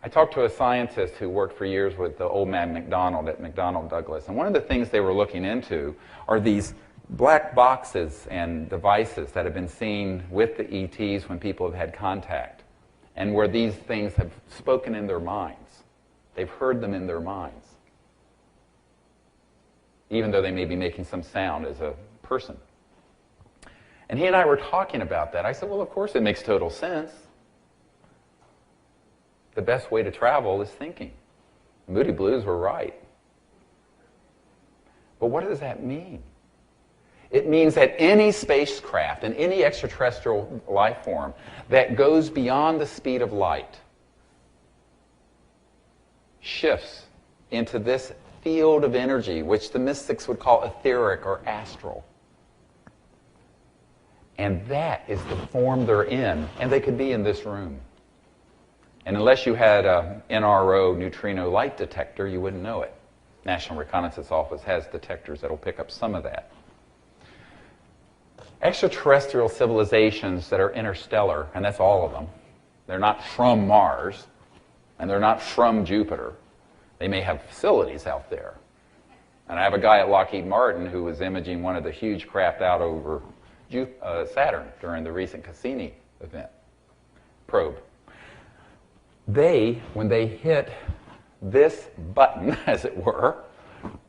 I talked to a scientist who worked for years with the old man McDonald at McDonnell Douglas, and one of the things they were looking into are these black boxes and devices that have been seen with the ETs when people have had contact, and where these things have spoken in their minds. They've heard them in their minds, even though they may be making some sound as a person. And he and I were talking about that. I said, well, of course it makes total sense. The best way to travel is thinking. Moody Blues were right. But what does that mean? It means that any spacecraft and any extraterrestrial life form that goes beyond the speed of light shifts into this field of energy, which the mystics would call etheric or astral. And that is the form they're in. And they could be in this room. And unless you had a NRO neutrino light detector, you wouldn't know it. National Reconnaissance Office has detectors that will pick up some of that. Extraterrestrial civilizations that are interstellar, and that's all of them, they're not from Mars, and they're not from Jupiter. They may have facilities out there. And I have a guy at Lockheed Martin who was imaging one of the huge craft out over Saturn during the recent Cassini event probe. When they hit this button, as it were,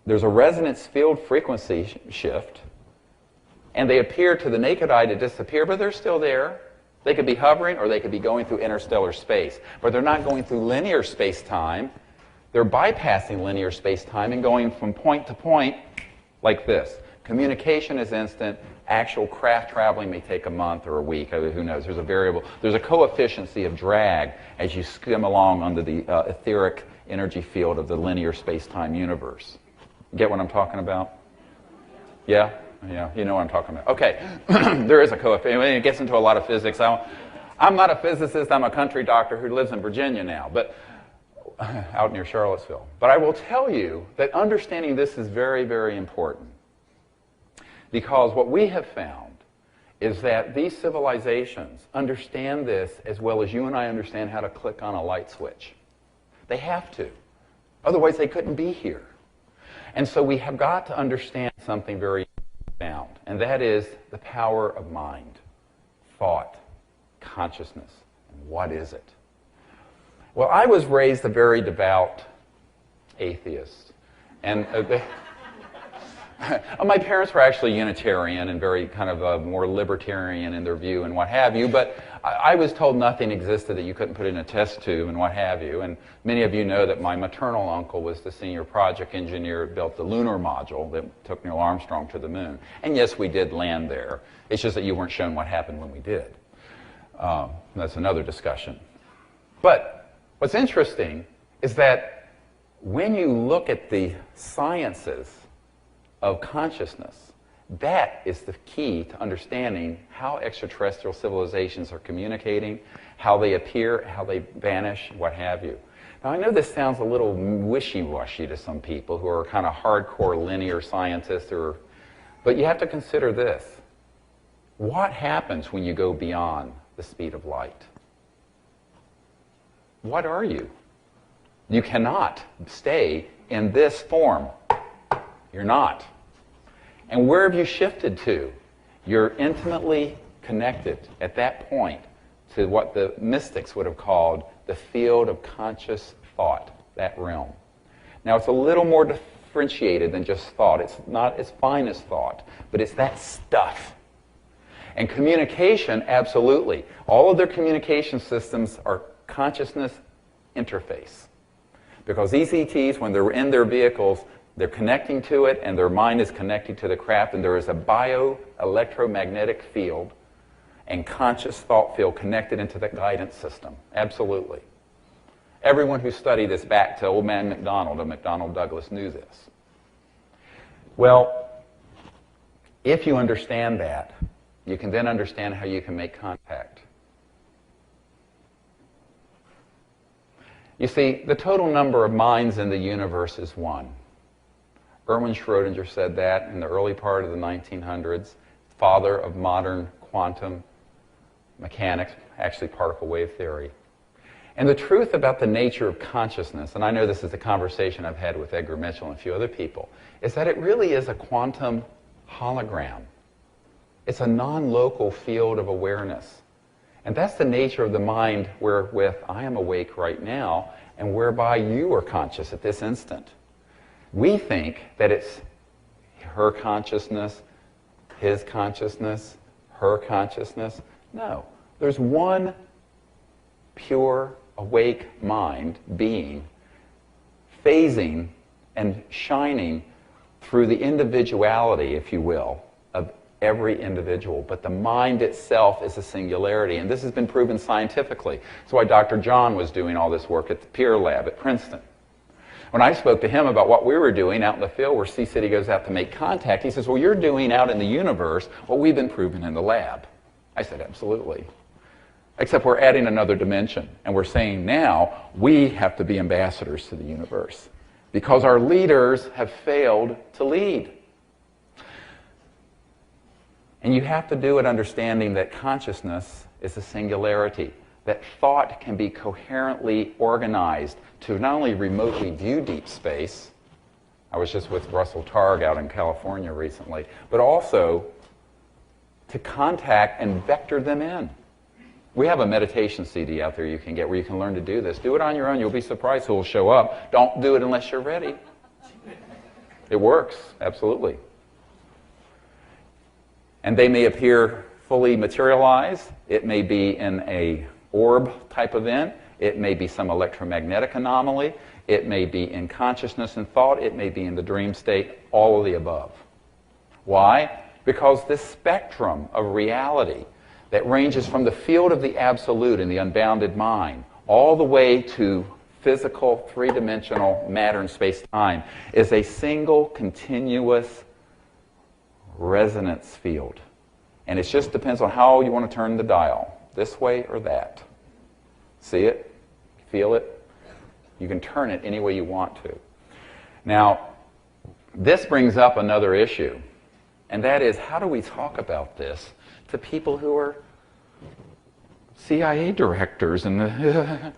there's a resonance field frequency shift, and they appear to the naked eye to disappear, but they're still there. They could be hovering or they could be going through interstellar space. But they're not going through linear space-time. They're bypassing linear space-time and going from point to point like this. Communication is instant. Actual craft traveling may take a month or a week. Who knows? There's a variable. There's a coefficient of drag as you skim along under the etheric energy field of the linear space-time universe. Get what I'm talking about? Yeah? Yeah, you know what I'm talking about. Okay, there is a coefficient. It gets into a lot of physics. I'm not a physicist. I'm a country doctor who lives in Virginia now, but out near Charlottesville. But I will tell you that understanding this is very, very important. Because what we have found is that these civilizations understand this as well as you and I understand how to click on a light switch. They have to. Otherwise, they couldn't be here. And so we have got to understand something very profound, and that is the power of mind, thought, consciousness. And what is it? Well, I was raised a very devout atheist. And my parents were actually Unitarian and very kind of more libertarian in their view and what have you, but I was told nothing existed that you couldn't put in a test tube and what have you. And many of you know that my maternal uncle was the senior project engineer that built the lunar module that took Neil Armstrong to the moon. And yes, we did land there. It's just that you weren't shown what happened when we did. That's another discussion. But what's interesting is that when you look at the sciences of consciousness, that is the key to understanding how extraterrestrial civilizations are communicating, how they appear, how they vanish, what have you. Now, I know this sounds a little wishy-washy to some people who are kind of hardcore linear scientists, but you have to consider this. What happens when you go beyond the speed of light? What are you? You cannot stay in this form. You're not. And where have you shifted to? You're intimately connected at that point to what the mystics would have called the field of conscious thought, that realm. Now, it's a little more differentiated than just thought. It's not as fine as thought, but it's that stuff. And communication, absolutely. All of their communication systems are consciousness interface. Because these ETs, when they're in their vehicles, they're connecting to it, and their mind is connecting to the craft, and there is a bio-electromagnetic field and conscious thought field connected into the guidance system. Absolutely. Everyone who studied this back to old man McDonald and McDonnell Douglas knew this. Well, if you understand that, you can then understand how you can make contact. You see, the total number of minds in the universe is one. Erwin Schrödinger said that in the early part of the 1900s, father of modern quantum mechanics, actually particle wave theory. And the truth about the nature of consciousness, and I know this is a conversation I've had with Edgar Mitchell and a few other people, is that it really is a quantum hologram. It's a non-local field of awareness. And that's the nature of the mind wherewith I am awake right now and whereby you are conscious at this instant. We think that it's her consciousness, his consciousness, her consciousness. No. There's one pure, awake mind, being, phasing and shining through the individuality, if you will, of every individual. But the mind itself is a singularity, and this has been proven scientifically. That's why Dr. John was doing all this work at the Peer Lab at Princeton. When I spoke to him about what we were doing out in the field where C-City goes out to make contact, he says, well, you're doing out in the universe what we've been proving in the lab. I said, absolutely. Except we're adding another dimension, and we're saying now we have to be ambassadors to the universe because our leaders have failed to lead. And you have to do it understanding that consciousness is a singularity, that thought can be coherently organized to not only remotely view deep space, I was just with Russell Targ out in California recently, but also to contact and vector them in. We have a meditation CD out there you can get where you can learn to do this. Do it on your own. You'll be surprised who will show up. Don't do it unless you're ready. It works, absolutely. And they may appear fully materialize. It may be in a orb type event. It may be some electromagnetic anomaly. It may be in consciousness and thought. It may be in the dream state, all of the above. Why? Because this spectrum of reality that ranges from the field of the absolute and the unbounded mind all the way to physical, three-dimensional matter and space-time is a single, continuous resonance field. And it just depends on how you want to turn the dial, this way or that. See it? Feel it? You can turn it any way you want to. Now, this brings up another issue, and that is, how do we talk about this to people who are CIA directors and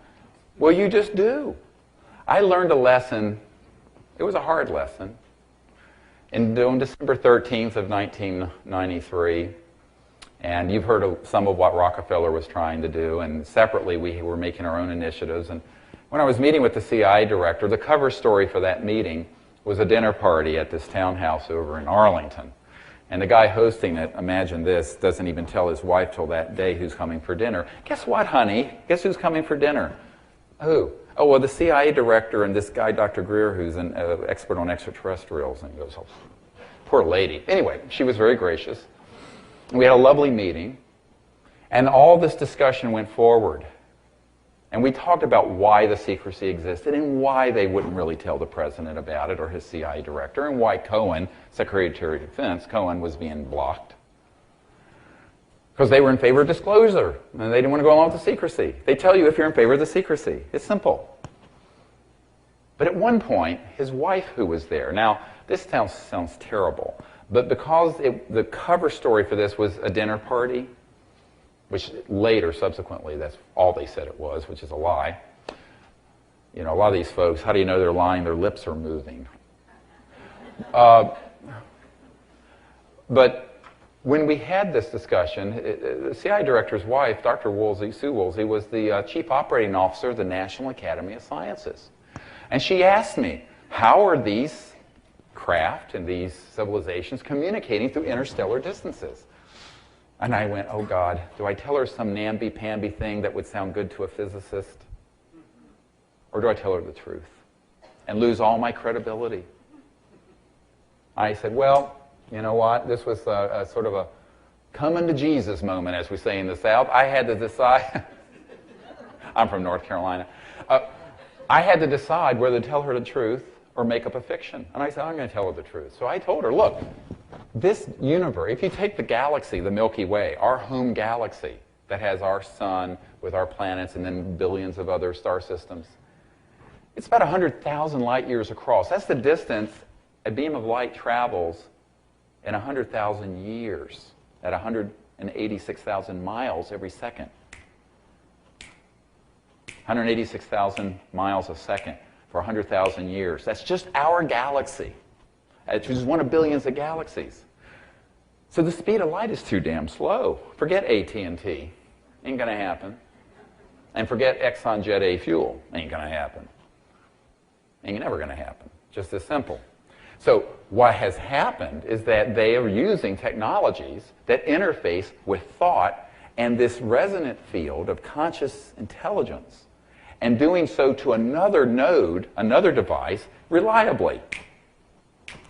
well, you just do. I learned a lesson. It was a hard lesson. On December 13th of 1993, and you've heard of some of what Rockefeller was trying to do, and separately we were making our own initiatives. And when I was meeting with the CIA director, the cover story for that meeting was a dinner party at this townhouse over in Arlington. And the guy hosting it, imagine this, doesn't even tell his wife till that day who's coming for dinner. Guess what, honey? Guess who's coming for dinner? Who? Oh, well, the CIA director and this guy, Dr. Greer, who's an expert on extraterrestrials. And he goes, oh, poor lady. Anyway, she was very gracious. And we had a lovely meeting. And all this discussion went forward. And we talked about why the secrecy existed and why they wouldn't really tell the president about it or his CIA director, and why Cohen, Secretary of Defense, Cohen was being blocked. Because they were in favor of disclosure, and they didn't want to go along with the secrecy. They tell you if you're in favor of the secrecy. It's simple. But at one point, his wife, who was there, now this sounds terrible, but because the cover story for this was a dinner party, which later, subsequently, that's all they said it was, which is a lie. You know, a lot of these folks, how do you know they're lying? Their lips are moving. But when we had this discussion, the CIA director's wife, Dr. Woolsey, Sue Woolsey, was the chief operating officer of the National Academy of Sciences. And she asked me, how are these craft and these civilizations communicating through interstellar distances? And I went, oh God, do I tell her some namby-pamby thing that would sound good to a physicist? Or do I tell her the truth and lose all my credibility? I said, well, you know what? This was a sort of a coming to Jesus moment, as we say in the South. I had to decide. I'm from North Carolina. I had to decide whether to tell her the truth or make up a fiction. And I said, I'm going to tell her the truth. So I told her, look, this universe, if you take the galaxy, the Milky Way, our home galaxy that has our sun with our planets and then billions of other star systems, it's about 100,000 light years across. That's the distance a beam of light travels in 100,000 years at 186,000 miles every second. 186,000 miles a second for 100,000 years. That's just our galaxy, which is one of billions of galaxies. So the speed of light is too damn slow. Forget AT&T. Ain't going to happen. And forget Exxon Jet A fuel. Ain't going to happen. Ain't never going to happen. Just as simple. So what has happened is that they are using technologies that interface with thought and this resonant field of conscious intelligence, and doing so to another node, another device, reliably.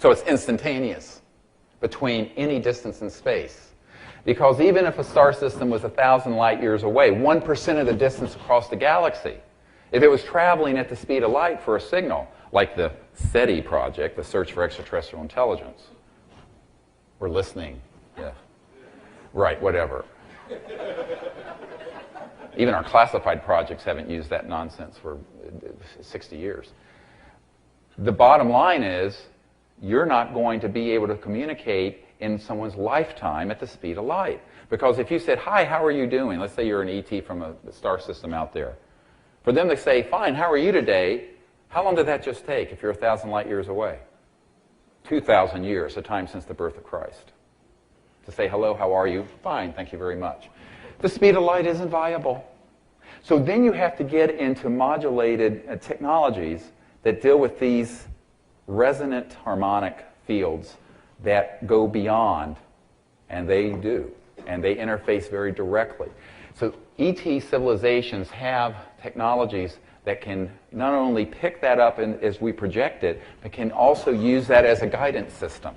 So it's instantaneous between any distance in space. Because even if a star system was 1,000 light years away, 1% of the distance across the galaxy, if it was traveling at the speed of light for a signal, like the SETI project, the Search for Extraterrestrial Intelligence, we're listening. Yeah. Right, whatever. Even our classified projects haven't used that nonsense for 60 years. The bottom line is, you're not going to be able to communicate in someone's lifetime at the speed of light. Because if you said, hi, how are you doing? Let's say you're an ET from a star system out there. For them to say, fine, how are you today? How long did that just take if you're 1,000 light years away? 2,000 years, a time since the birth of Christ. To say, hello, how are you? Fine, thank you very much. The speed of light isn't viable. So then you have to get into modulated technologies that deal with these resonant harmonic fields that go beyond, and they do. and they interface very directly. So ET civilizations have technologies that can not only pick that up as we project it, but can also use that as a guidance system.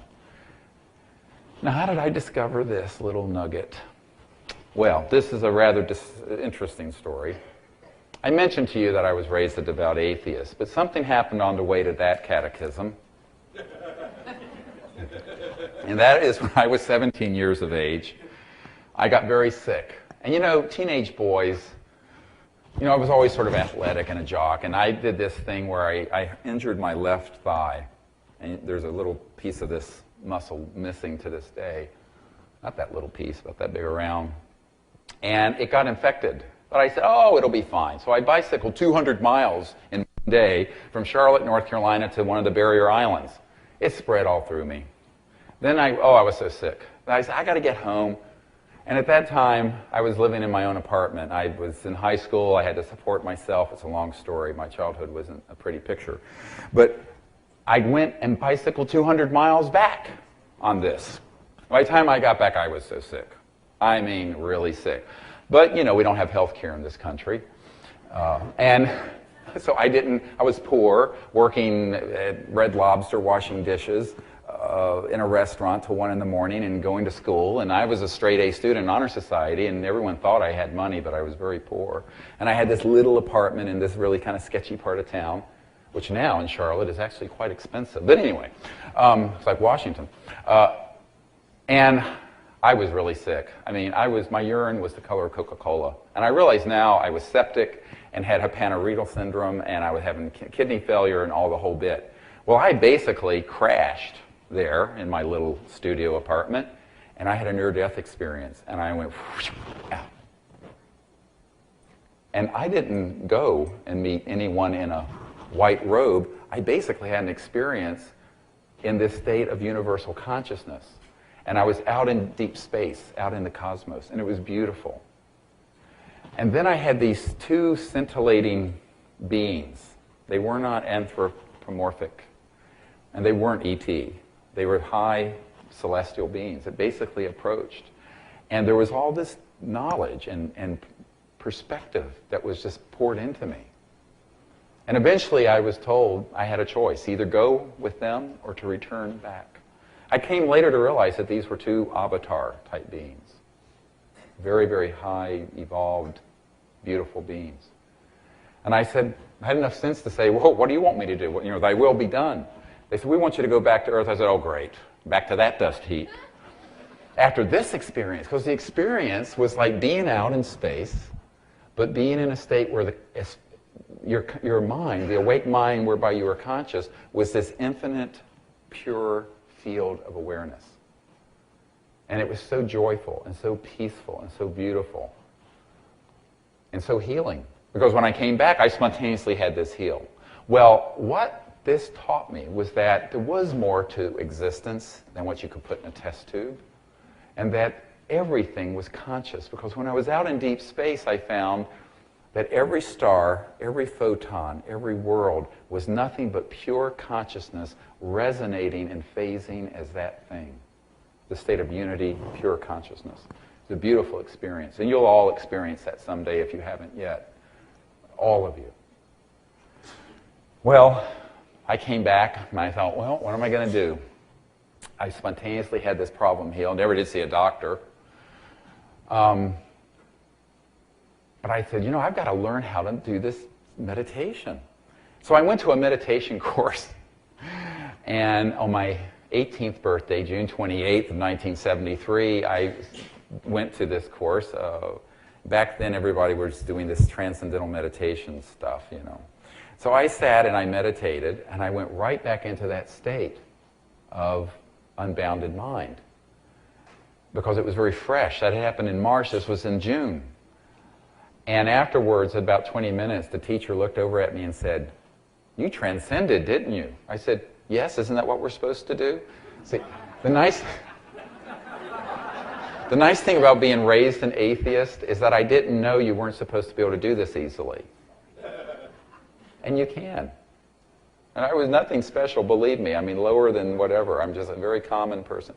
Now, how did I discover this little nugget? Well, this is a rather interesting story. I mentioned to you that I was raised a devout atheist, but something happened on the way to that catechism. And that is when I was 17 years of age, I got very sick. And you know, teenage boys, you know, I was always sort of athletic and a jock, and I did this thing where I injured my left thigh. And there's a little piece of this muscle missing to this day. Not that little piece, but that big around. And it got infected. But I said, oh, it'll be fine. So I bicycled 200 miles in one day from Charlotte, North Carolina to one of the barrier islands. It spread all through me. Then I was so sick. I said, I got to get home. And at that time, I was living in my own apartment. I was in high school. I had to support myself. It's a long story. My childhood wasn't a pretty picture. But I went and bicycled 200 miles back on this. By the time I got back, I was so sick. I mean, really sick. But, you know, we don't have health care in this country. And so I was poor, working at Red Lobster, washing dishes in a restaurant till 1 in the morning and going to school. And I was a straight A student in Honor Society, and everyone thought I had money, but I was very poor. And I had this little apartment in this really kind of sketchy part of town, which now in Charlotte is actually quite expensive. But anyway, it's like Washington. And I was really sick. I mean, my urine was the color of Coca-Cola. And I realize now I was septic and had hepatorenal syndrome, and I was having kidney failure and all the whole bit. Well, I basically crashed there in my little studio apartment, and I had a near-death experience, and I went out. And I didn't go and meet anyone in a white robe. I basically had an experience in this state of universal consciousness. And I was out in deep space, out in the cosmos, and it was beautiful. And then I had these two scintillating beings. They were not anthropomorphic, and they weren't ET. They were high celestial beings that basically approached. And there was all this knowledge and perspective that was just poured into me. And eventually I was told I had a choice, either go with them or to return back. I came later to realize that these were two avatar-type beings. Very, very high, evolved, beautiful beings. And I said, I had enough sense to say, well, what do you want me to do? You know, thy will be done. They said, we want you to go back to Earth. I said, oh, great. Back to that dust heap. After this experience, because the experience was like being out in space, but being in a state where your mind, the awake mind whereby you were conscious, was this infinite, pure field of awareness. And it was so joyful and so peaceful and so beautiful and so healing. Because when I came back, I spontaneously had this heal. Well, what this taught me was that there was more to existence than what you could put in a test tube, and that everything was conscious. Because when I was out in deep space, I found that every star, every photon, every world was nothing but pure consciousness resonating and phasing as that thing. The state of unity, pure consciousness. It's a beautiful experience. And you'll all experience that someday if you haven't yet. All of you. Well, I came back and I thought, well, what am I going to do? I spontaneously had this problem healed. Never did see a doctor. But I said, you know, I've got to learn how to do this meditation. So I went to a meditation course. And on my 18th birthday, June 28th of 1973, I went to this course. Back then, everybody was doing this transcendental meditation stuff, you know. So I sat and I meditated, and I went right back into that state of unbounded mind. Because it was very fresh. That had happened in March. This was in June. And afterwards, about 20 minutes, the teacher looked over at me and said, you transcended, didn't you? I said, yes, isn't that what we're supposed to do? See, the nice thing about being raised an atheist is that I didn't know you weren't supposed to be able to do this easily. And you can. And I was nothing special, believe me. I mean, lower than whatever. I'm just a very common person.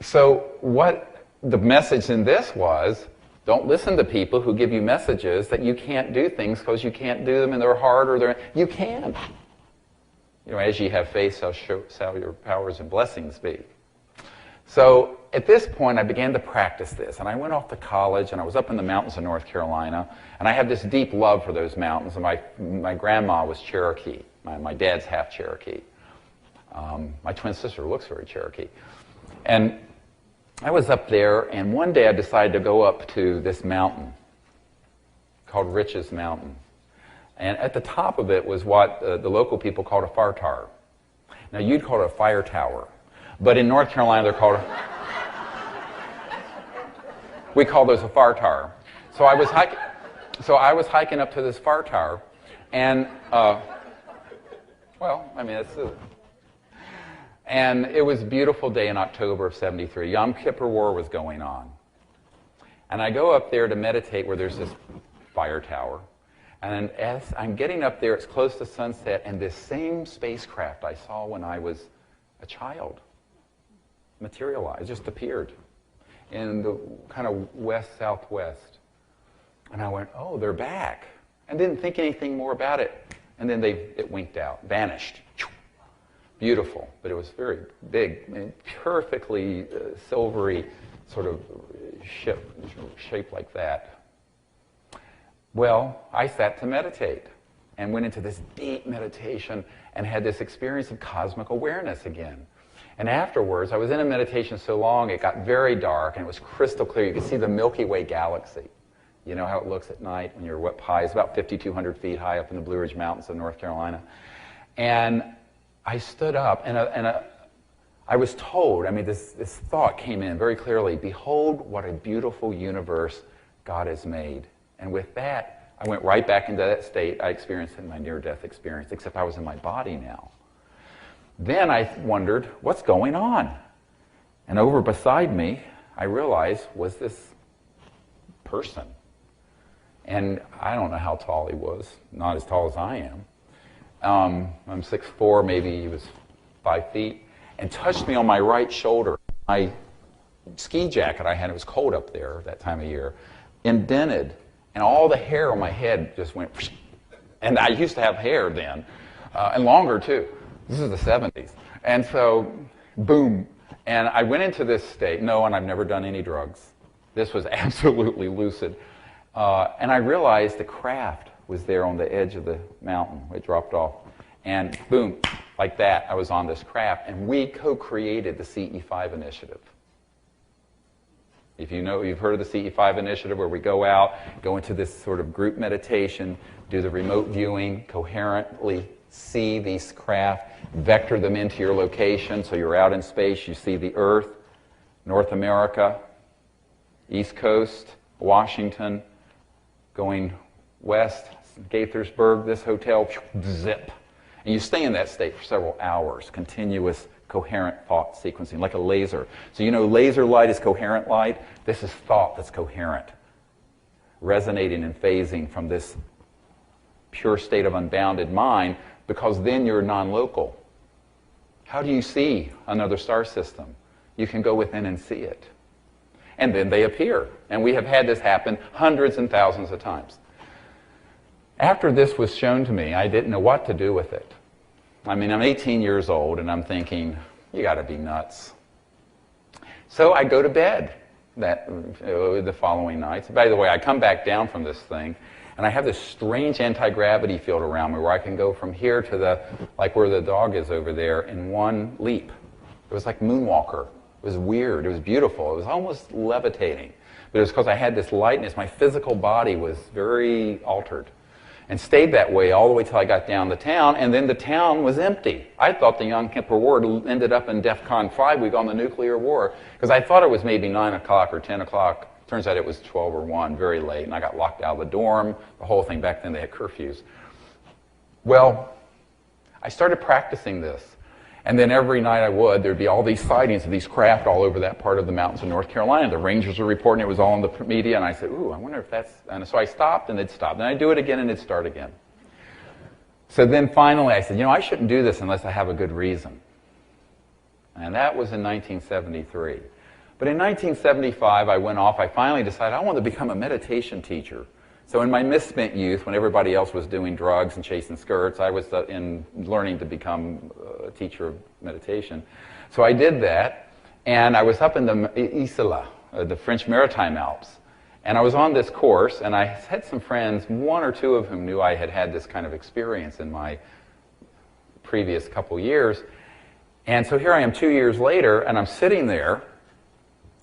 So what the message in this was, don't listen to people who give you messages that you can't do things because you can't do them and they're hard or they're... You can. You know, as ye have faith, shall your powers and blessings be. So at this point, I began to practice this. And I went off to college, and I was up in the mountains of North Carolina. And I had this deep love for those mountains. And my grandma was Cherokee. My dad's half Cherokee. My twin sister looks very Cherokee. And I was up there, and one day I decided to go up to this mountain called Rich's Mountain. And at the top of it was what the local people called a fire tower. Now, you'd call it a fire tower. But in North Carolina, they're called we call those a fire tower. So I was hiking up to this fire tower, and well, I mean, and it was a beautiful day in October of '73. Yom Kippur War was going on, and I go up there to meditate where there's this fire tower, and as I'm getting up there, it's close to sunset, and this same spacecraft I saw when I was a child materialized, just appeared in the kind of west-southwest. And I went, oh, they're back. And didn't think anything more about it. And then it winked out, vanished. Beautiful, but it was very big, and perfectly silvery sort of shape like that. Well, I sat to meditate and went into this deep meditation and had this experience of cosmic awareness again. And afterwards, I was in a meditation so long, it got very dark, and it was crystal clear. You could see the Milky Way galaxy. You know how it looks at night when you're up high. It's about 5,200 feet high up in the Blue Ridge Mountains of North Carolina. And I stood up, and I was told, I mean, this thought came in very clearly, behold what a beautiful universe God has made. And with that, I went right back into that state I experienced in my near-death experience, except I was in my body now. Then I wondered, what's going on? And over beside me, I realized, was this person. And I don't know how tall he was, not as tall as I am. I'm 6'4", maybe he was 5 feet, and touched me on my right shoulder. My ski jacket I had, it was cold up there that time of year, indented, and all the hair on my head just went, and I used to have hair then, and longer too. This is the 70s. And so, boom. And I went into this state. No, and I've never done any drugs. This was absolutely lucid. And I realized the craft was there on the edge of the mountain. It dropped off. And boom, like that, I was on this craft. And we co-created the CE5 initiative. If you know, you've heard of the CE5 initiative, where we go out, go into this sort of group meditation, do the remote viewing, coherently see these craft, vector them into your location, so you're out in space, you see the Earth, North America, East Coast, Washington, going west, Gaithersburg, this hotel, zip. And you stay in that state for several hours, continuous, coherent thought sequencing, like a laser. So you know laser light is coherent light. This is thought that's coherent, resonating and phasing from this pure state of unbounded mind, because then you're non-local. How do you see another star system? You can go within and see it. And then they appear. And we have had this happen hundreds and thousands of times. After this was shown to me, I didn't know what to do with it. I mean, I'm 18 years old, and I'm thinking, you got to be nuts. So I go to bed the following night. By the way, I come back down from this thing, and I have this strange anti-gravity field around me where I can go from here to like where the dog is over there in one leap. It was like Moonwalker. It was weird. It was beautiful. It was almost levitating. But it was because I had this lightness. My physical body was very altered. And stayed that way all the way till I got down to town, and then the town was empty. I thought the Yom Kippur War ended up in DEFCON 5. We gone the nuclear war, because I thought it was maybe 9 o'clock or 10 o'clock. Turns out it was 12 or 1, very late, and I got locked out of the dorm, the whole thing. Back then they had curfews. Well, I started practicing this, and then every night there'd be all these sightings of these craft all over that part of the mountains of North Carolina. The Rangers were reporting, it was all in the media, and I said, ooh, I wonder if that's... And so I stopped, and it'd stop. Then I'd do it again, and it'd start again. So then finally I said, I shouldn't do this unless I have a good reason. And that was in 1973. But in 1975, I went off. I finally decided I wanted to become a meditation teacher. So in my misspent youth, when everybody else was doing drugs and chasing skirts, I was in learning to become a teacher of meditation. So I did that, and I was up in the Isla, the French Maritime Alps. And I was on this course, and I had some friends, one or two of whom knew I had had this kind of experience in my previous couple years. And so here I am 2 years later, and I'm sitting there,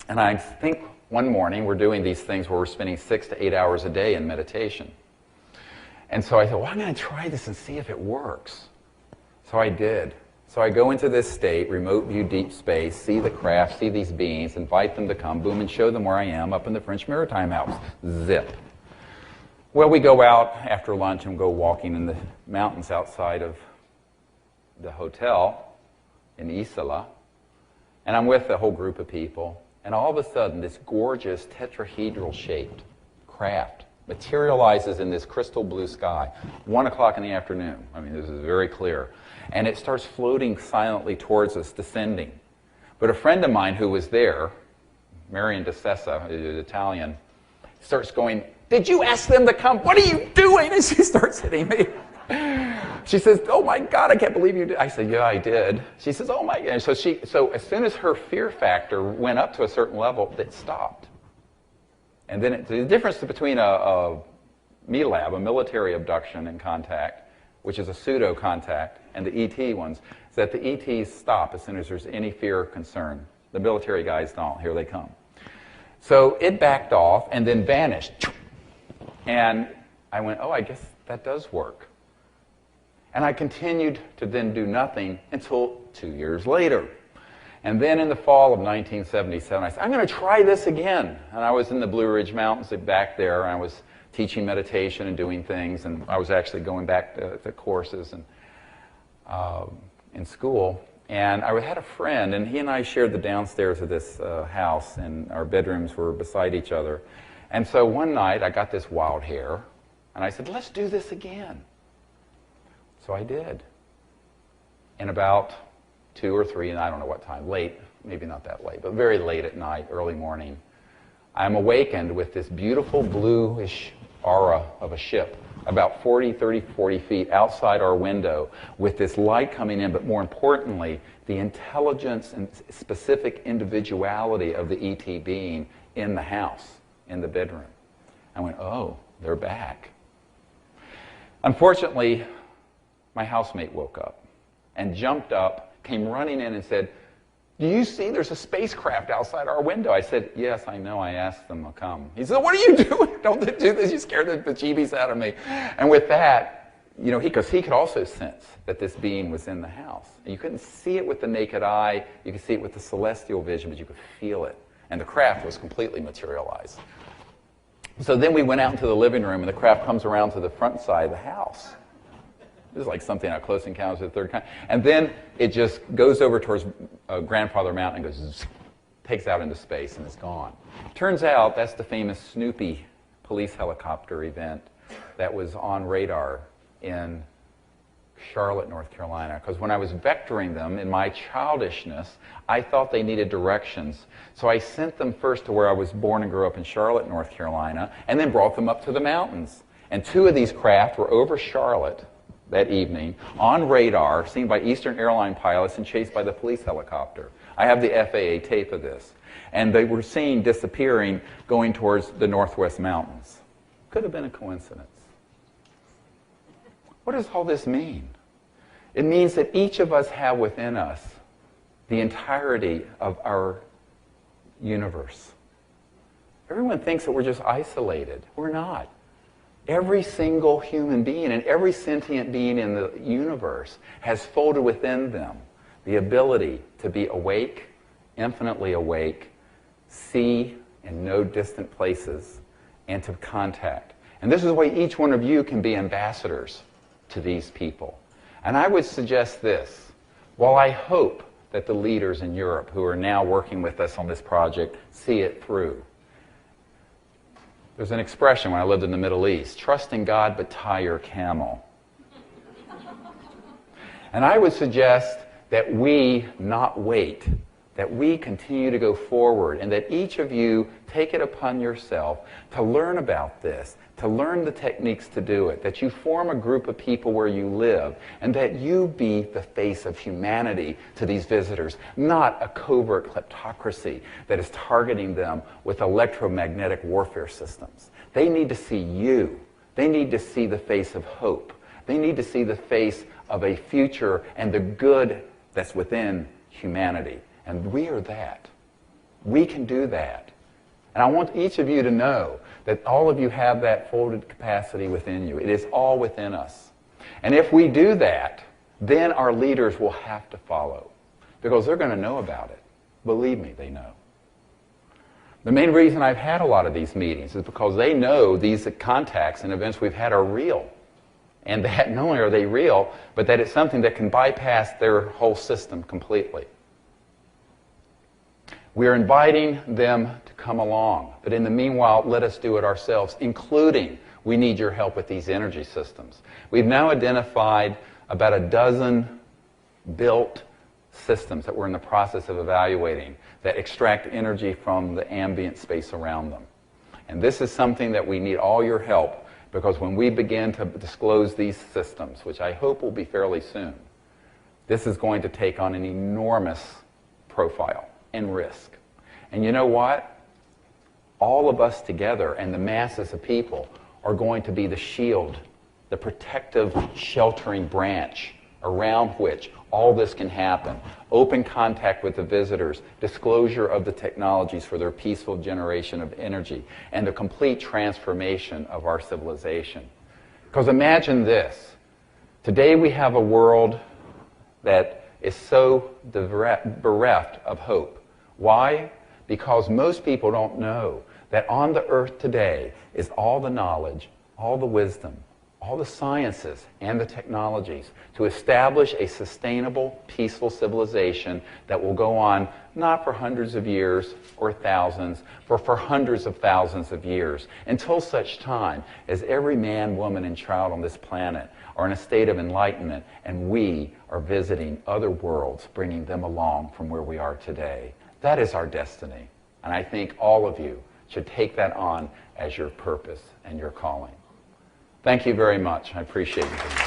and I think one morning we're doing these things where we're spending 6 to 8 hours a day in meditation. And so I thought, well, I'm going to try this and see if it works. So I did. So I go into this state, remote view deep space, see the craft, see these beings, invite them to come, boom, and show them where I am up in the French Maritime Alps. Zip. Well, we go out after lunch and go walking in the mountains outside of the hotel in Isla, and I'm with a whole group of people, and all of a sudden this gorgeous tetrahedral shaped craft materializes in this crystal blue sky, 1 o'clock in the afternoon. I mean, this is very clear. And it starts floating silently towards us, descending. But a friend of mine who was there, Marion DeSessa, Italian, starts going, "Did you ask them to come? What are you doing?" And she starts hitting me. She says, "Oh my God, I can't believe you did." I said, "Yeah, I did." She says, "Oh my God." So as soon as her fear factor went up to a certain level, it stopped. And then the difference between a MILAB, a military abduction and contact, which is a pseudo contact, and the ET ones, is that the ETs stop as soon as there's any fear or concern. The military guys don't. Here they come. So it backed off and then vanished. And I went, oh, I guess that does work. And I continued to then do nothing until 2 years later. And then in the fall of 1977, I said, I'm going to try this again. And I was in the Blue Ridge Mountains back there, and I was teaching meditation and doing things, and I was actually going back to courses and in school. And I had a friend, and he and I shared the downstairs of this house, and our bedrooms were beside each other. And so one night, I got this wild hair, and I said, let's do this again. So I did. And about 2 or 3, and I don't know what time, late, maybe not that late, but very late at night, early morning, I'm awakened with this beautiful bluish aura of a ship about 30, 40 feet outside our window with this light coming in, but more importantly, the intelligence and specific individuality of the ET being in the house, in the bedroom. I went, oh, they're back. Unfortunately, my housemate woke up and jumped up, came running in and said, do you see there's a spacecraft outside our window? I said, yes, I know. I asked them to come. He said, what are you doing? Don't do this. You scared the bejeebies out of me. And with that, you know, because he could also sense that this being was in the house. And you couldn't see it with the naked eye. You could see it with the celestial vision, but you could feel it. And the craft was completely materialized. So then we went out into the living room, and the craft comes around to the front side of the house. This is like something out of Close Encounters of the Third Kind. And then it just goes over towards Grandfather Mountain and goes, takes out into space, and it's gone. Turns out that's the famous Snoopy police helicopter event that was on radar in Charlotte, North Carolina. Because when I was vectoring them, in my childishness, I thought they needed directions. So I sent them first to where I was born and grew up in Charlotte, North Carolina, and then brought them up to the mountains. And 2 of these craft were over Charlotte that evening, on radar, seen by Eastern Airline pilots and chased by the police helicopter. I have the FAA tape of this. And they were seen disappearing, going towards the Northwest Mountains. Could have been a coincidence. What does all this mean? It means that each of us have within us the entirety of our universe. Everyone thinks that we're just isolated. We're not. Every single human being and every sentient being in the universe has folded within them the ability to be awake, infinitely awake, see and know distant places, and to contact. And this is why each one of you can be ambassadors to these people. And I would suggest this. While I hope that the leaders in Europe who are now working with us on this project see it through, there's an expression when I lived in the Middle East, trust in God but tie your camel. And I would suggest that we not wait that we continue to go forward and that each of you take it upon yourself to learn about this, to learn the techniques to do it, that you form a group of people where you live, and that you be the face of humanity to these visitors, not a covert kleptocracy that is targeting them with electromagnetic warfare systems. They need to see you. They need to see the face of hope. They need to see the face of a future and the good that's within humanity. And we are that. We can do that. And I want each of you to know that all of you have that folded capacity within you. It is all within us. And if we do that, then our leaders will have to follow, because they're going to know about it. Believe me, they know. The main reason I've had a lot of these meetings is because they know these contacts and events we've had are real. And that not only are they real, but that it's something that can bypass their whole system completely. We are inviting them to come along, but in the meanwhile, let us do it ourselves, including we need your help with these energy systems. We've now identified about a dozen built systems that we're in the process of evaluating that extract energy from the ambient space around them. And this is something that we need all your help, because when we begin to disclose these systems, which I hope will be fairly soon, this is going to take on an enormous profile and risk. And you know what? All of us together and the masses of people are going to be the shield, the protective, sheltering branch around which all this can happen. Open contact with the visitors, disclosure of the technologies for their peaceful generation of energy, and the complete transformation of our civilization. Because imagine this. Today we have a world that is so bereft of hope. Why? Because most people don't know that on the earth today is all the knowledge, all the wisdom, all the sciences and the technologies to establish a sustainable, peaceful civilization that will go on not for hundreds of years or thousands, but for hundreds of thousands of years, until such time as every man, woman, and child on this planet are in a state of enlightenment, and we are visiting other worlds, bringing them along from where we are today. That is our destiny, and I think all of you should take that on as your purpose and your calling. Thank you very much. I appreciate you.